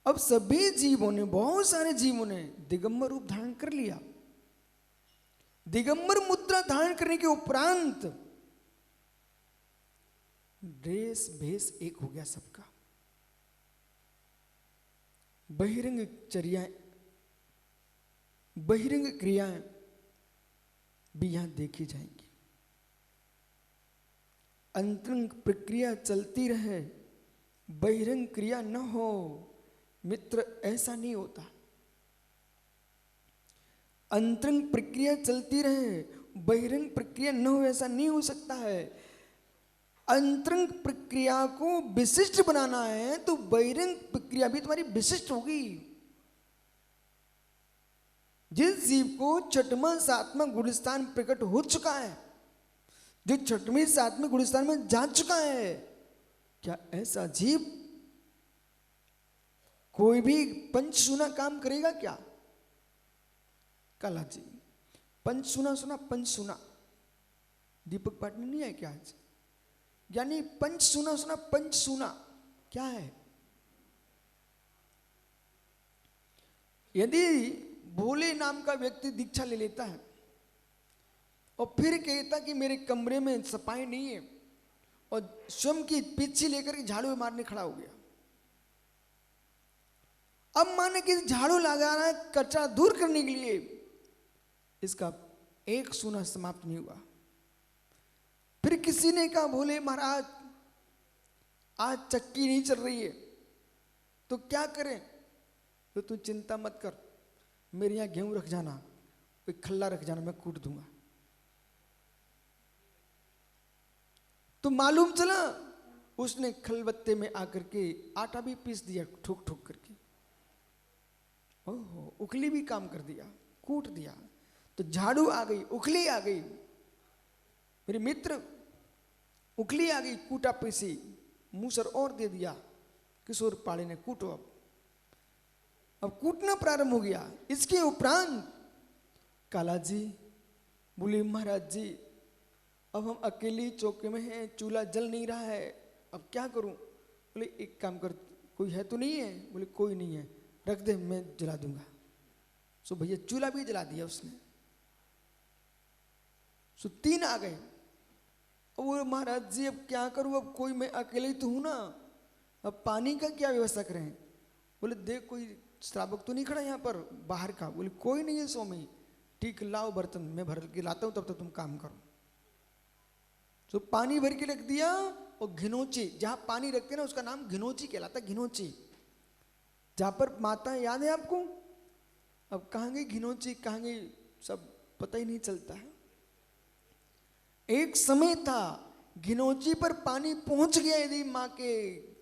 S7: अब सभी जीवों ने, बहुत सारे जीवों ने दिगंबर रूप धारण कर लिया। दिगंबर मुद्रा धारण करने के उपरांत ड्रेस भेष एक हो गया सबका। बहिरंग चर्याएं, बहिरंग क्रियाएं भी यहां देखी जाएंगी। अंतरंग प्रक्रिया चलती रहे, बहिरंग क्रिया न हो। मित्र, ऐसा नहीं होता। अंतरंग प्रक्रिया चलती रहे, बहिरंग प्रक्रिया न हो, ऐसा नहीं हो सकता है। अंतरंग प्रक्रिया को विशिष्ट बनाना है तो बहिरंग प्रक्रिया भी तुम्हारी विशिष्ट होगी। जिस जीव को छठवां सातवां गुणस्थान प्रकट हो चुका है, जो छठवें सातवें गुणस्थान में जा चुका है, क्या ऐसा जीव कोई भी पंचसूना काम करेगा क्या? काला जी, पंचसूना सुना? पंचसूना दीपक पाटनी नहीं है क्या आज? यानी पंचसूना सुना? पंचसूना क्या है? यदि भोले नाम का व्यक्ति दीक्षा ले लेता है और फिर कहता कि मेरे कमरे में सफाई नहीं है और स्वयं की पीछे लेकर के झाड़ू मारने खड़ा हो गया, अब माने कि झाड़ू लगा रहा है कचरा दूर करने के लिए, इसका एक सूना समाप्त नहीं हुआ। फिर किसी ने कहा भोले महाराज आज चक्की नहीं चल रही है तो क्या करें? तो तू चिंता मत कर, मेरे यहां गेहूं रख जाना, कोई खल्ला रख जाना, मैं कूट दूंगा। तो मालूम चला उसने खलबत्ते में आकर के आटा भी पीस दिया ठोक ठोक करके, ओहो उखली भी काम कर दिया, कूट दिया। तो झाड़ू आ गई, उखली आ गई, मेरे मित्र उखली आ गई, कूटा पीसी, मूसर और दे दिया, किशोर पाड़े ने कूटो। अब कूटना प्रारंभ हो गया। इसके उपरांत काला जी बोले महाराज जी अब हम अकेली चौके में हैं, चूल्हा जल नहीं रहा है, अब क्या करूं? बोले एक काम कर, कोई है तो नहीं है? बोले कोई नहीं है, रख दे मैं जला दूंगा। सो भैया चूल्हा भी जला दिया उसने। सो 3 आ गए। अब वो महाराज जी अब क्या करूं, अब कोई मैं अकेले ही तो हूं ना, अब पानी का क्या व्यवस्था करें? बोले देख कोई श्रावक तो नहीं खड़ा यहाँ पर बाहर का? बोले कोई नहीं है स्वामी। ठीक लाओ बर्तन, मैं भर के लाता हूं, तब तक तुम काम करो। तो पानी भर के रख दिया और घिनौची, जहां पानी रखते ना उसका नाम घिनौची कहलाता, घिनौची। जहां पर माता याद है आपको? अब कहाँ गई घिनौची, कहाँ गई सब पता ही नहीं चलता है। एक समय था घिनौची पर पानी पहुंच गया यदि माँ के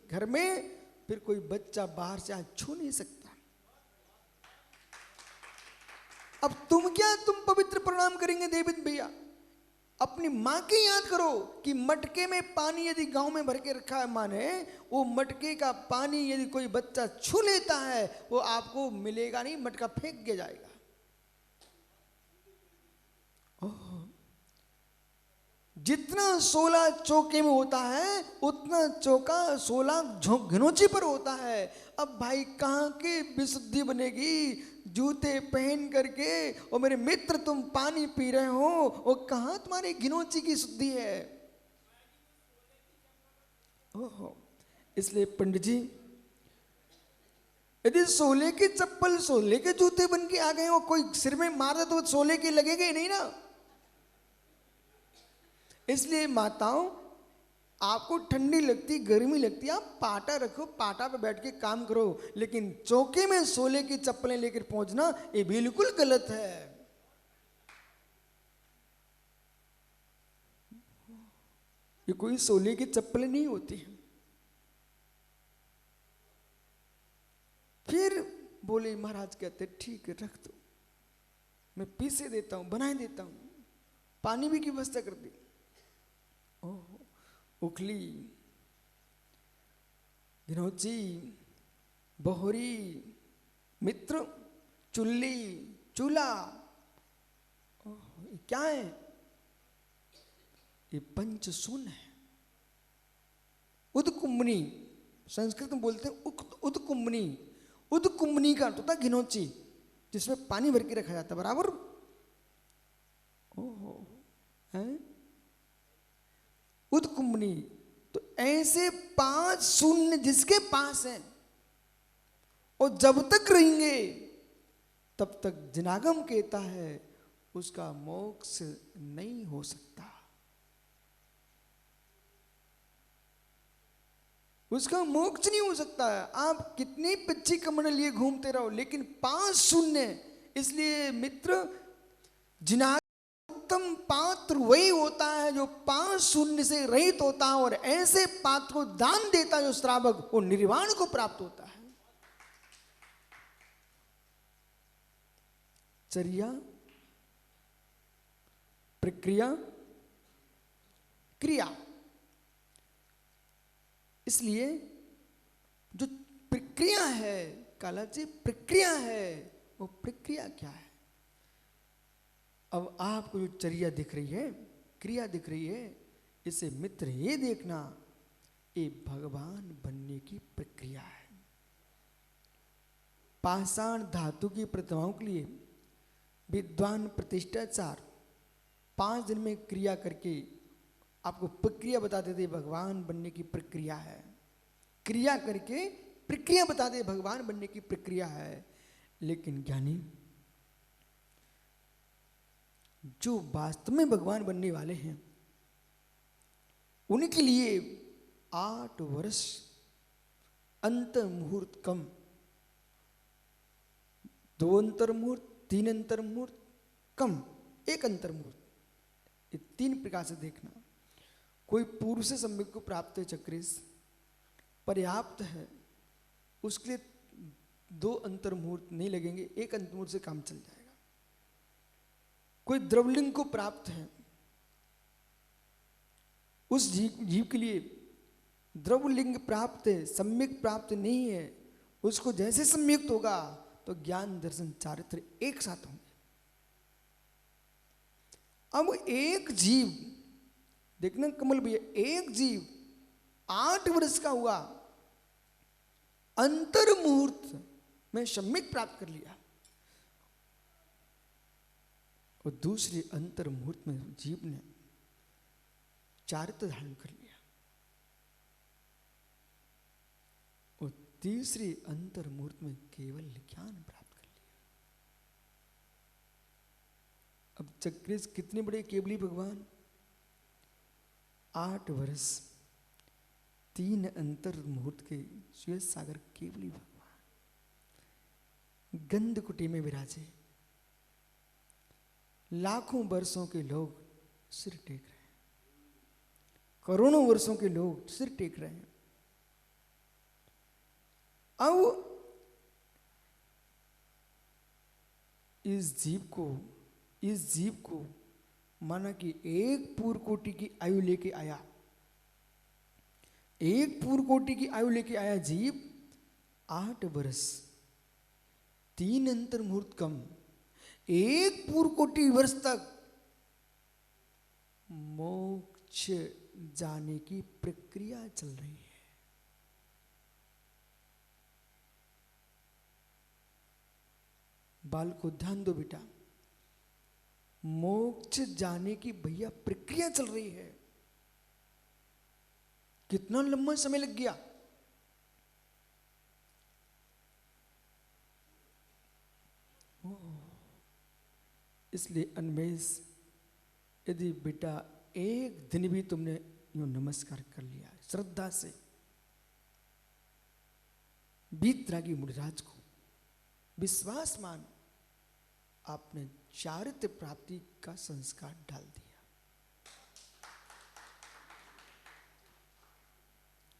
S7: घर में, फिर कोई बच्चा बाहर से आज छू नहीं सकता। अब तुम क्या, तुम पवित्र प्रणाम करेंगे देवित भैया? अपनी माँ की याद करो कि मटके में पानी यदि गांव में भर के रखा है माँ ने, वो मटके का पानी यदि कोई बच्चा छू लेता है वो आपको मिलेगा नहीं, मटका फेंक दिया जाएगा। ओह, जितना 16 चौके में होता है उतना चौका 16 घिनौची पर होता है। अब भाई कहाँ की विशुद्धि बनेगी? जूते पहन करके और मेरे मित्र तुम पानी पी रहे हो, और कहाँ तुम्हारी घिनौची की शुद्धि है? ओहो, इसलिए पंडित जी यदि 16 की चप्पल 16 के जूते बन के आ गए और कोई सिर में मार दे तो 16 के लगेगा ही नहीं ना। इसलिए माताओं आपको ठंडी लगती, गर्मी लगती, आप पाटा रखो, पाटा पे बैठ के काम करो, लेकिन चौके में 16 की चप्पलें लेकर पहुंचना ये बिल्कुल गलत है। ये कोई 16 की चप्पलें नहीं होती हैं। फिर बोले महाराज कहते ठीक है रख दो, मैं पीसे देता हूं, बना देता हूं, पानी भी की व्यवस्था कर दी। ओह, उखली, घिनौची, बहोरी, मित्र, चुल्ली, चूल्हा, क्या है? ये पंचसून है। उदकुंभनी, संस्कृत में बोलते हैं उदकुंभनी। उदकुंभनी का अर्थ होता है घिनौची, जिसमें पानी भर के रखा जाता है, बराबर। ओहो, है उदकुंभनी। तो ऐसे 5 शून्य जिसके पास है और जब तक रहेंगे तब तक जनागम कहता है उसका मोक्ष नहीं हो सकता, उसका मोक्ष नहीं हो सकता है। आप कितनी पिच्छी कमर लिए घूमते रहो, लेकिन 5 शून्य। इसलिए मित्र, जिना उत्तम पात्र वही होता है जो 5 शून्य से रहित होता है, और ऐसे पात्र को दान देता है जो श्रावक, वो निर्वाण को प्राप्त होता है। चर्या, प्रक्रिया, क्रिया। इसलिए जो प्रक्रिया है काला जी, प्रक्रिया है, वो प्रक्रिया क्या है? अब आपको जो चर्या दिख रही है, क्रिया दिख रही है, इसे मित्र ये देखना, ये भगवान बनने की प्रक्रिया है। पाषाण धातु की प्रतिमाओं के लिए विद्वान प्रतिष्ठाचार 5 दिन में क्रिया करके आपको प्रक्रिया बताते थे, भगवान बनने की प्रक्रिया है। क्रिया करके प्रक्रिया बताते, भगवान बनने की प्रक्रिया है। लेकिन ज्ञानी जो वास्तव में भगवान बनने वाले हैं, उनके लिए 8 वर्ष अंतर मुहूर्त कम, 2 अंतर मुहूर्त, 3 अंतर मुहूर्त कम, 1 अंतर मुहूर्त, ये 3 प्रकार से देखना। कोई पूर्व से सम्यक को प्राप्त है, चक्रेश पर्याप्त है, उसके लिए 2 अंतर मुहूर्त नहीं लगेंगे, 1 अंतर मुहूर्त से काम चल जाएगा। कोई द्रवलिंग को प्राप्त है, उस जीव के लिए द्रवलिंग प्राप्त है, सम्यक प्राप्त नहीं है, उसको जैसे सम्यक्त होगा तो ज्ञान दर्शन चारित्र एक साथ होंगे। अब एक जीव देखना कमल भैया, एक जीव 8 वर्ष का हुआ, अंतर मुहूर्त में सम्यक प्राप्त कर लिया, और दूसरे अंतर मुहूर्त में जीव ने चारित्र धारण कर लिया, और तीसरे अंतर मुहूर्त में केवल ज्ञान प्राप्त कर लिया। अब चक्रेश कितने बड़े केवली भगवान, 8 वर्ष 3 अंतर मुहूर्त के श्वेत सागर केवली भगवान गंध कुटी में विराजे। लाखों वर्षों के लोग सिर टेक रहे हैं, करोड़ों वर्षों के लोग सिर टेक रहे हैं। अब इस जीव को माना कि एक पूर्व कोटि की आयु लेके आया, एक पूर्व कोटि की आयु लेके आया जीव, 8 वर्ष 3 अंतर मुहूर्त कम, एक पूर्व कोटि वर्ष तक मोक्ष जाने की प्रक्रिया चल रही है। बाल को ध्यान दो बेटा, मोक्ष जाने की भैया प्रक्रिया चल रही है। कितना लंबा समय लग गया, इसलिए अन्वेष, यदि बेटा एक दिन भी तुमने यूं नमस्कार कर लिया श्रद्धा से बीतरागी मुनिराज को, विश्वास मान, आपने चारित्र प्राप्ति का संस्कार डाल दिया।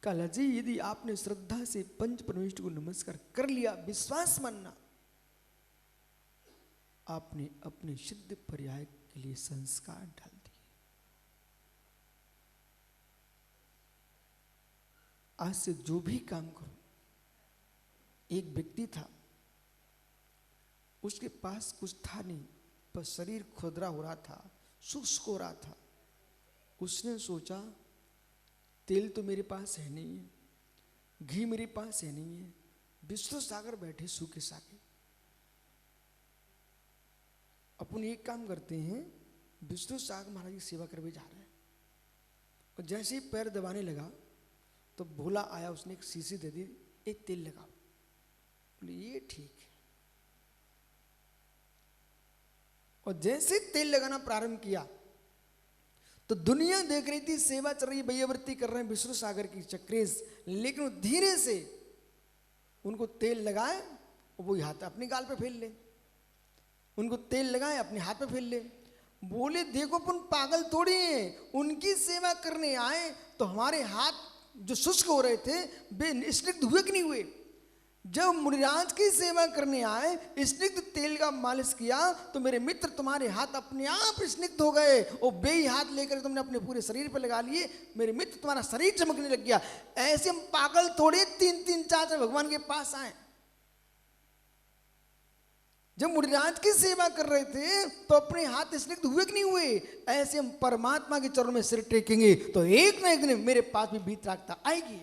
S7: काला जी, यदि आपने श्रद्धा से पंच परमेष्ठ को नमस्कार कर लिया, विश्वास मानना, आपने अपने सिद्ध पर्याय के लिए संस्कार डाल दिए। आज से जो भी काम करो, एक व्यक्ति था, उसके पास कुछ था नहीं, पर शरीर खुरदरा हो रहा था, शुष्क हो रहा था। उसने सोचा तेल तो मेरे पास है नहीं है, घी मेरे पास है नहीं है, विष्णु सागर बैठे सूखे सागे। अपन एक काम करते हैं, विष्णु सागर महाराज की सेवा करके जा रहे हैं, और जैसे ही पैर दबाने लगा तो भोला आया, उसने एक शीशी दे दी, एक तेल लगाओ। बोले ये ठीक है। और जैसे तेल लगाना प्रारंभ किया तो दुनिया देख रही थी, सेवा चल रही है, भैयावृत्ति कर रहे हैं विष्णु सागर की चक्रेश, लेकिन वो धीरे से उनको तेल लगाए और वो हाथ अपने गाल पे फेर ले, उनको तेल लगाए अपने हाथ पे फेर ले। बोले देखो अपन पागल थोड़ी हैं, उनकी सेवा करने आए तो हमारे हाथ जो शुष्क हो रहे थे वे स्निग्ध हुए कि नहीं हुए। जब मुनिराज की सेवा करने आए, स्निग्ध तेल का मालिश किया तो मेरे मित्र तुम्हारे हाथ अपने आप स्निग्ध हो गए, और बेई हाथ लेकर तुमने अपने पूरे शरीर पर लगा लिए, मेरे मित्र तुम्हारा शरीर चमकने लग गया। ऐसे हम पागल थोड़े 3-3 4 भगवान के पास आए। जब मुनिराज की सेवा कर रहे थे तो अपने हाथ स्निग्ध हुए कि नहीं हुए। ऐसे हम परमात्मा के चरणों में सिर टेकेंगे तो एक ना एक दिन मेरे पास भी बीत रागता आएगी।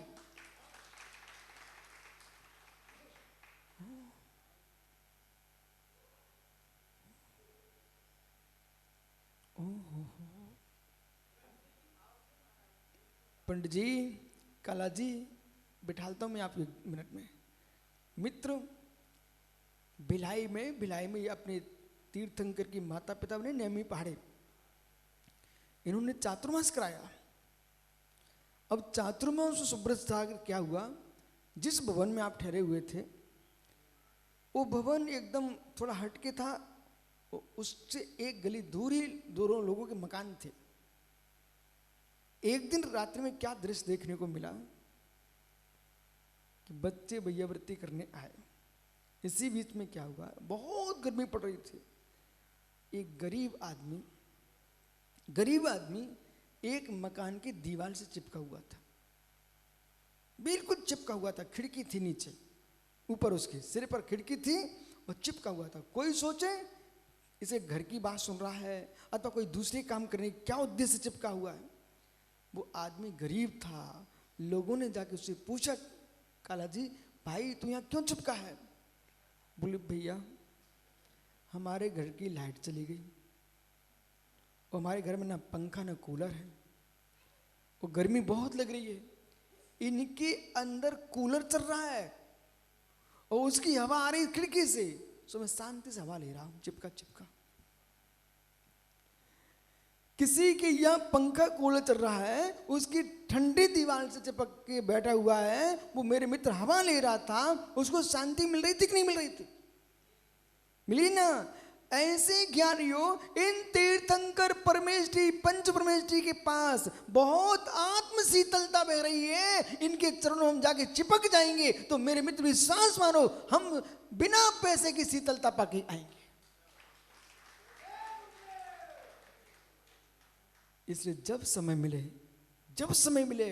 S7: पंडित जी, काला जी, बिठालता हूं मैं आपको 1 मिनट में। मित्र, भिलाई में अपने तीर्थंकर की माता पिता ने नेमी पहाड़े, इन्होंने चातुर्मास कराया। अब चातुर्मास सुब्रत सागर क्या हुआ, जिस भवन में आप ठहरे हुए थे वो भवन एकदम थोड़ा हटके था, उससे एक गली दूर ही दोनों लोगों के मकान थे। एक दिन रात्रि में क्या दृश्य देखने को मिला कि बच्चे भैयावृत्ति करने आए। इसी बीच में क्या हुआ, बहुत गर्मी पड़ रही थी। एक गरीब आदमी एक मकान की दीवार से चिपका हुआ था, बिल्कुल चिपका हुआ था। खिड़की थी नीचे, ऊपर उसके सिर पर खिड़की थी और चिपका हुआ था। कोई सोचे इसे घर की बात सुन रहा है अथवा कोई दूसरे काम करने क्या उद्देश्य से चिपका हुआ है। वो आदमी गरीब था। लोगों ने जाके उससे पूछा, काला जी भाई तू यहाँ क्यों चिपका है। बोले भैया हमारे घर की लाइट चली गई और हमारे घर में ना पंखा ना कूलर है, वो गर्मी बहुत लग रही है। इनके अंदर कूलर चल रहा है और उसकी हवा आ रही है खिड़की से, सो मैं शांति से हवा ले रहा हूं चिपका चिपका। किसी के यहाँ पंखा कूलर चल रहा है, उसकी ठंडी दीवार से चिपक के बैठा हुआ है, वो मेरे मित्र हवा ले रहा था, उसको शांति मिल रही थी कि नहीं मिल रही थी? मिली ना। ऐसे ज्ञानियों इन तीर्थंकर परमेष्ठी पंच परमेष्ठी के पास बहुत आत्म शीतलता बह रही है। इनके चरणों हम जाके चिपक जाएंगे तो मेरे मित्र विश्वास मानो हम बिना पैसे की शीतलता पाके आएंगे। इसलिए जब समय मिले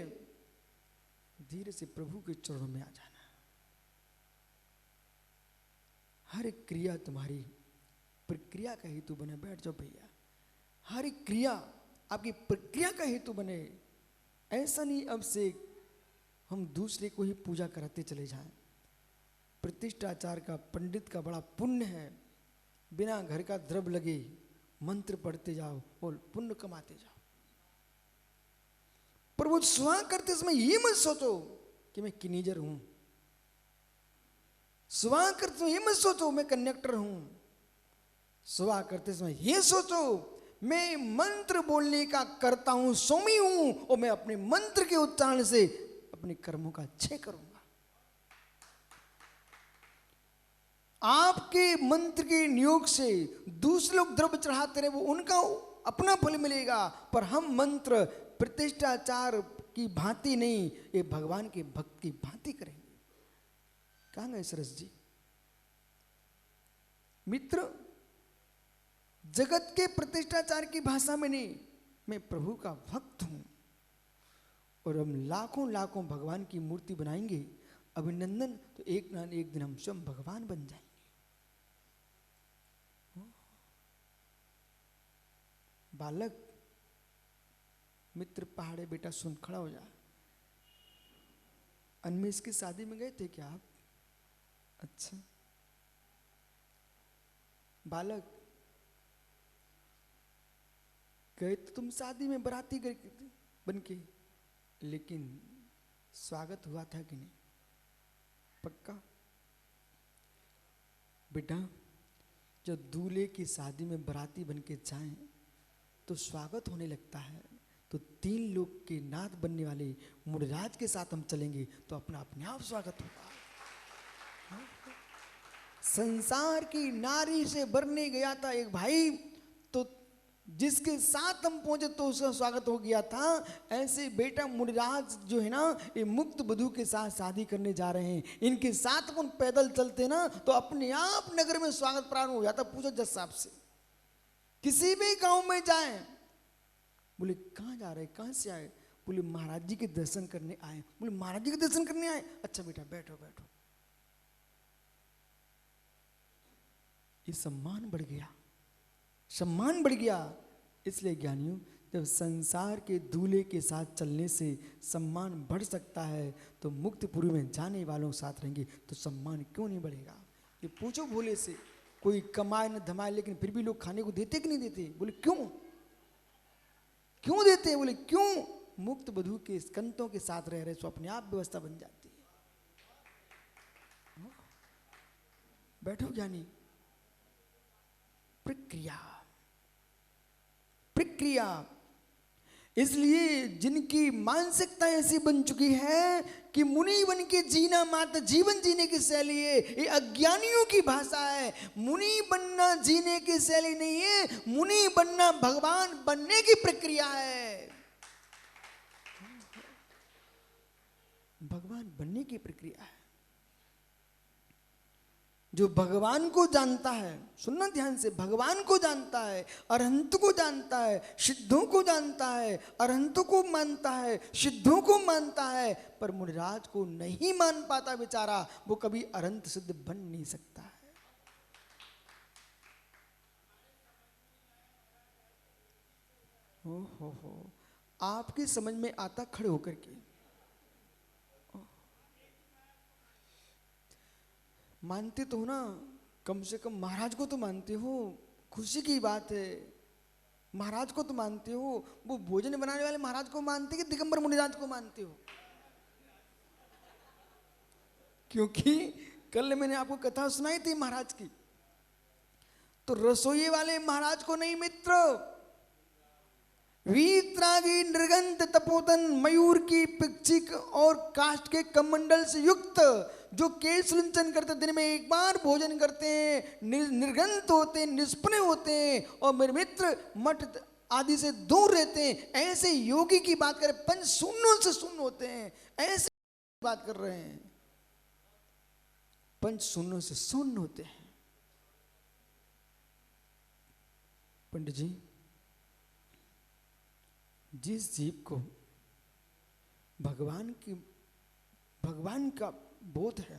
S7: धीरे से प्रभु के चरणों में आ जाना। हर एक क्रिया तुम्हारी प्रक्रिया का हेतु बने। बैठ जाओ भैया। हर एक क्रिया आपकी प्रक्रिया का हेतु बने। ऐसा नहीं अब से हम दूसरे को ही पूजा कराते चले जाएं। प्रतिष्ठाचार का पंडित का बड़ा पुण्य है। बिना घर का द्रव्य लगे मंत्र पढ़ते जाओ और पुण्य कमाते जाओ। पर वो सुहा करते समय ये मत सोचो कि मैं किनीजर हूं। सुहा करते समय ये मत सोचो मैं कंडक्टर हूं। सुहा करते समय ये सोचो मैं मंत्र बोलने का करता हूं, स्वामी हूं, और मैं अपने मंत्र के उच्चारण से अपने कर्मों का क्षय करूंगा। आपके मंत्र के नियोग से दूसरे लोग द्रव्य चढ़ाते रहे, वो उनका अपना फल मिलेगा, पर हम मंत्र प्रतिष्ठाचार की भांति नहीं, ये भगवान के भक्त की भांति करेंगे। कहाँ गए सरस जी? मित्र, जगत के प्रतिष्ठाचार की भाषा में नहीं, मैं प्रभु का भक्त हूं और हम लाखों लाखों भगवान की मूर्ति बनाएंगे। अभिनंदन, तो एक ना एक दिन हम स्वयं भगवान बन जाएंगे। बालक, मित्र पहाड़े बेटा सुन, खड़ा हो जा। अनमेश की शादी में गए थे क्या आप? अच्छा बालक, गए तो तुम शादी में बाराती बन के, लेकिन स्वागत हुआ था कि नहीं? पक्का? बेटा, जब दूल्हे की शादी में बाराती बन के जाएं तो स्वागत होने लगता है, तो 3 लोग के नाथ बनने वाले मुनिराज के साथ हम चलेंगे तो अपना अपने आप स्वागत होगा। हाँ? संसार की नारी से बरने गया था एक भाई, तो जिसके साथ हम पहुंचे तो उसका स्वागत हो गया था। ऐसे बेटा मुनिराज जो है ना, ये मुक्त वधू के साथ शादी करने जा रहे हैं, इनके साथ अपन पैदल चलते ना तो अपने आप नगर में स्वागत प्रारंभ हो जाता। पूछो जज साहब से, किसी भी गांव में जाएं, बोले कहाँ जा रहे, कहाँ से आए? बोले महाराज जी के दर्शन करने आए। बोले महाराज जी के दर्शन करने आए? अच्छा बेटा बैठो बैठो। ये सम्मान बढ़ गया, सम्मान बढ़ गया। इसलिए ज्ञानियों, जब संसार के दूल्हे के साथ चलने से सम्मान बढ़ सकता है, तो मुक्तपुरी में जाने वालों के साथ रहेंगे तो सम्मान क्यों नहीं बढ़ेगा? ये पूछो भोले से, कोई कमाए न धमाए लेकिन फिर भी लोग खाने को देते कि नहीं देते? बोले क्यों, क्यों देते? बोले क्यों? मुक्त वधू के कंतों के साथ रह रहे तो अपने आप व्यवस्था बन जाती है। बैठो ज्ञानी। प्रक्रिया, प्रक्रिया। इसलिए जिनकी मानसिकता ऐसी बन चुकी है कि मुनि बन के जीना मात्र जीवन जीने की शैली है, ये अज्ञानियों की भाषा है। मुनि बनना जीने की शैली नहीं है, मुनि बनना भगवान बनने की प्रक्रिया है। भगवान बनने की प्रक्रिया है। जो भगवान को जानता है, सुनना ध्यान से, भगवान को जानता है, अरहंत को जानता है, सिद्धों को जानता है, अरहंतों को मानता है, सिद्धों को मानता है, पर मुनिराज को नहीं मान पाता बेचारा, वो कभी अरहंत सिद्ध बन नहीं सकता है। हो आपकी समझ में आता खड़े होकर के। मानते तो हो ना, कम से कम महाराज को तो मानते हो, खुशी की बात है। महाराज को तो मानते हो, वो भोजन बनाने वाले महाराज को मानते कि दिगंबर मुनिराज को मानते हो? क्योंकि कल मैंने आपको कथा सुनाई थी महाराज की, तो रसोई वाले महाराज को नहीं मित्र, वीतरागी नृगंध तपोतन मयूर की पिक्षिक और काष्ठ के कमंडल से युक्त जो केश लुंचन करते, दिन में एक बार भोजन करते हैं, निर्गंध होते हैं, निष्पन्न होते हैं और मेरे मित्र मठ आदि से दूर रहते हैं, ऐसे योगी की बात करें, पंच शून्यों से शून्य होते हैं, ऐसे बात कर रहे हैं, पंच शून्यों से शून्य होते हैं। पंडित जी, जिस जीव को भगवान का बोध है,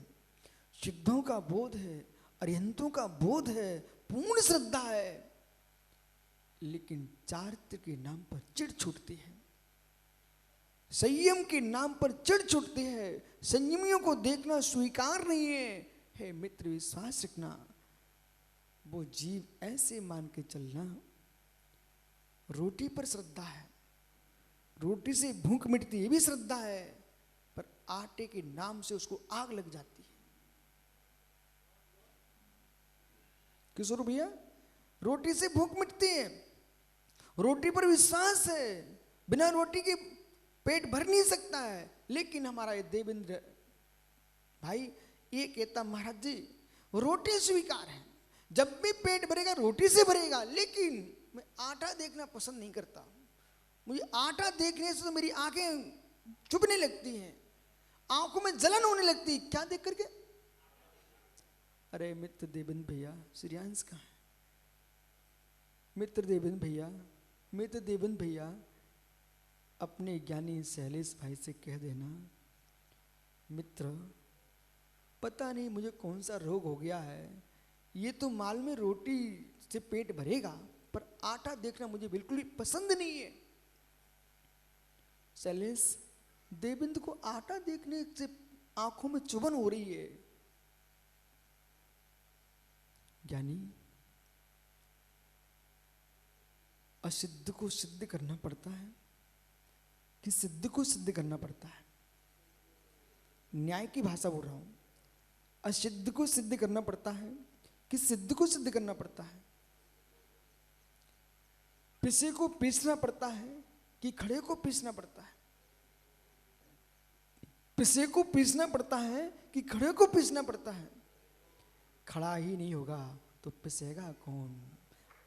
S7: सिद्धों का बोध है, अरिहंतों का बोध है, पूर्ण श्रद्धा है, लेकिन चारित्र के नाम पर चिढ़ छूटती है, संयम के नाम पर चिढ़ छूटती है, संयमियों को देखना स्वीकार नहीं है, हे मित्र विश्वास रखना, वो जीव ऐसे मान के चलना, रोटी पर श्रद्धा है, रोटी से भूख मिटती है भी श्रद्धा है, पर आटे के नाम से उसको आग लग जाती है। किशोर भैया, रोटी से भूख मिटती है, रोटी पर विश्वास है, बिना रोटी के पेट भर नहीं सकता है, लेकिन हमारा ये देवेंद्र भाई ये कहता महाराज जी रोटी स्वीकार है, जब भी पेट भरेगा रोटी से भरेगा, लेकिन मैं आटा देखना पसंद नहीं करता, मुझे आटा देखने से तो मेरी आंखें चुभने लगती हैं, आंखों में जलन होने लगती है। क्या देख करके? अरे मित्र देवेंद्र भैया, श्रेयांश कहाँ है? मित्र देवेंद्र भैया अपने ज्ञानी शैलेश भाई से कह देना, मित्र पता नहीं मुझे कौन सा रोग हो गया है, ये तो माल में रोटी से पेट भरेगा, पर आटा देखना मुझे बिल्कुल भी पसंद नहीं है। शैलेश, देवेंद्र को आटा देखने से आंखों में चुभन हो रही है, ज्ञानी, असिद्ध को सिद्ध करना पड़ता है कि सिद्ध को सिद्ध करना पड़ता है? न्याय की भाषा बोल रहा हूं। असिद्ध को सिद्ध करना पड़ता है कि सिद्ध को सिद्ध करना पड़ता है? पिसे को पीसना पड़ता है कि खड़े को पीसना पड़ता है? पिसे को पीसना पड़ता है कि खड़े को पीसना पड़ता है? खड़ा ही नहीं होगा तो पिसेगा कौन?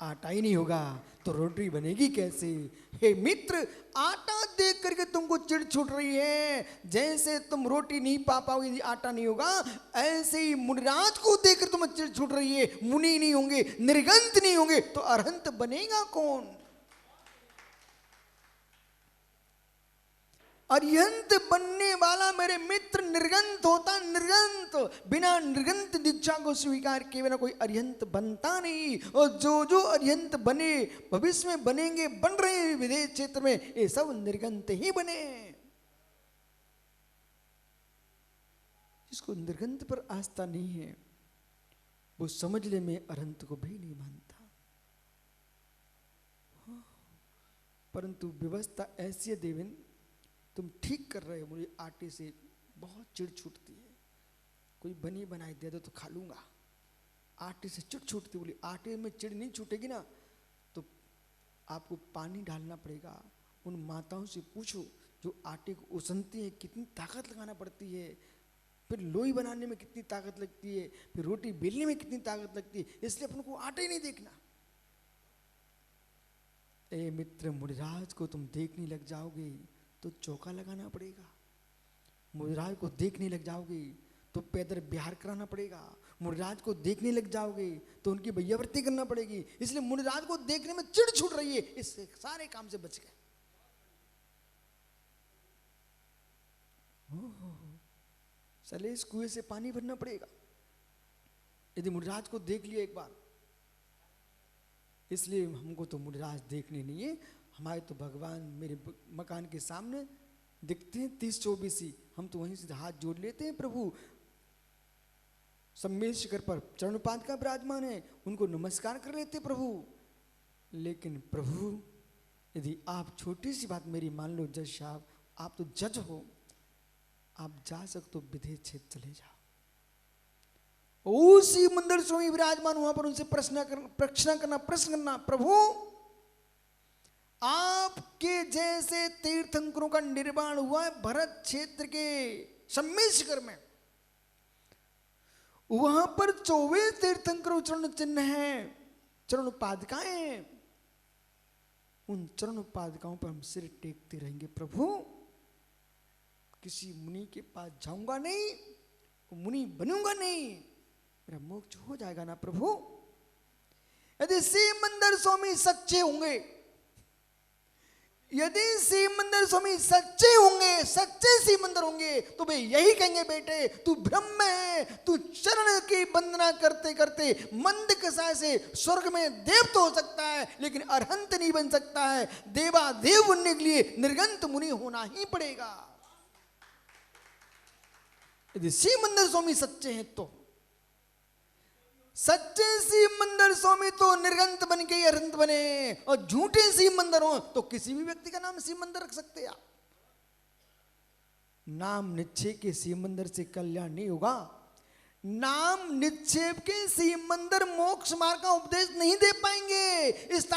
S7: आटा ही नहीं होगा तो रोटी बनेगी कैसे? हे मित्र, आटा देख करके तुमको चिढ़ छूट रही है। जैसे तुम रोटी नहीं पा पाओगे यदि आटा नहीं होगा, ऐसे ही मुनिराज को देखकर तुम्हें चिढ़ छूट रही है। मुनि नहीं होंगे, निर्गंत नहीं होंगे तो अरहंत बनेगा कौन? अरिहंत बनने वाला मेरे मित्र निर्गंत होता। निर्गंत, बिना निर्गंत दीक्षा को स्वीकार किए बिना कोई अरिहंत बनता नहीं। और जो अरिहंत बने, भविष्य में बनेंगे, बन रहे हैं विदेश क्षेत्र में, ये सब निर्गंत ही बने। जिसको निर्गंत पर आस्था नहीं है वो समझने में अरहंत को भी नहीं मानता। परंतु व्यवस्था ऐसी है देवेंद्र, तुम ठीक कर रहे हो, मुझे आटे से बहुत चिढ़ छूटती है। कोई बनी बनाई दे दो तो खा लूंगा। आटे से चिढ़ छूटती, बोली आटे में चिढ़ नहीं छूटेगी ना तो आपको पानी डालना पड़ेगा। उन माताओं से पूछो जो आटे को उसनती है, कितनी ताकत लगाना पड़ती है, फिर लोई बनाने में कितनी ताकत लगती है, फिर रोटी बेलने में कितनी ताकत लगती है। इसलिए अपन को आटे नहीं देखना। ए मित्र, मुनिराज को तुम देखने लग जाओगे तो चौका लगाना पड़ेगा। मुनिराज को देखने लग जाओगे तो पैदल बिहार कराना पड़ेगा। मुनिराज को देखने लग जाओगे तो उनकी भैयावृत्ति करना पड़ेगी। इसलिए मुनिराज को देखने में चिढ़ छूट रही है, इससे सारे काम से बच गए। चले इस कुएं से पानी भरना पड़ेगा यदि मुनिराज को देख लिया एक बार। इसलिए हमको तो मुनिराज देखने नहीं है, हमारे तो भगवान मेरे मकान के सामने दिखते हैं 30-24 ही। हम तो वहीं से हाथ जोड़ लेते हैं। प्रभु सम्मेल शिखर पर चरणपाद का विराजमान है, उनको नमस्कार कर लेते प्रभु। लेकिन प्रभु यदि आप छोटी सी बात मेरी मान लो, जज साहब आप तो जज हो, आप जा सकते हो विदेश क्षेत्र चले जाओ। उसी मंदिर स्वामी विराजमान वहां पर उनसे प्रश्न करना, प्रभु आपके जैसे तीर्थंकरों का निर्माण हुआ है भरत क्षेत्र के सम्मेल शिखर में, वहां पर 24 तीर्थंकरों चरण चिन्ह हैं, चरण पादुकाएं हैं। उन चरण पादुकाओं पर हम सिर टेकते रहेंगे। प्रभु किसी मुनि के पास जाऊंगा नहीं, मुनि बनूंगा नहीं, मेरा मोक्ष हो जाएगा ना प्रभु। यदि सिमंदर स्वामी सच्चे होंगे, यदि सिमंदर स्वामी सच्चे होंगे, सच्चे सिमंदर होंगे तो वे यही कहेंगे, बेटे तू ब्रह्म है, तू चरण की वंदना करते करते मंद कसाय से स्वर्ग में देव तो हो सकता है लेकिन अरहंत नहीं बन सकता है। देवा देव बनने के लिए निर्गंत मुनि होना ही पड़ेगा। यदि सिमंदर स्वामी सच्चे हैं तो, सच्चे सिमंदर स्वामी तो निर्गंत बन के अरहंत बने, और झूठे सिमंदर हो तो किसी भी व्यक्ति का नाम सिमंदर रख सकते हैं आप। नाम निक्षेप के सिमंदर से कल्याण नहीं होगा। नाम निक्षेप के सिमंदर मोक्ष मार्ग का उपदेश नहीं दे पाएंगे। इस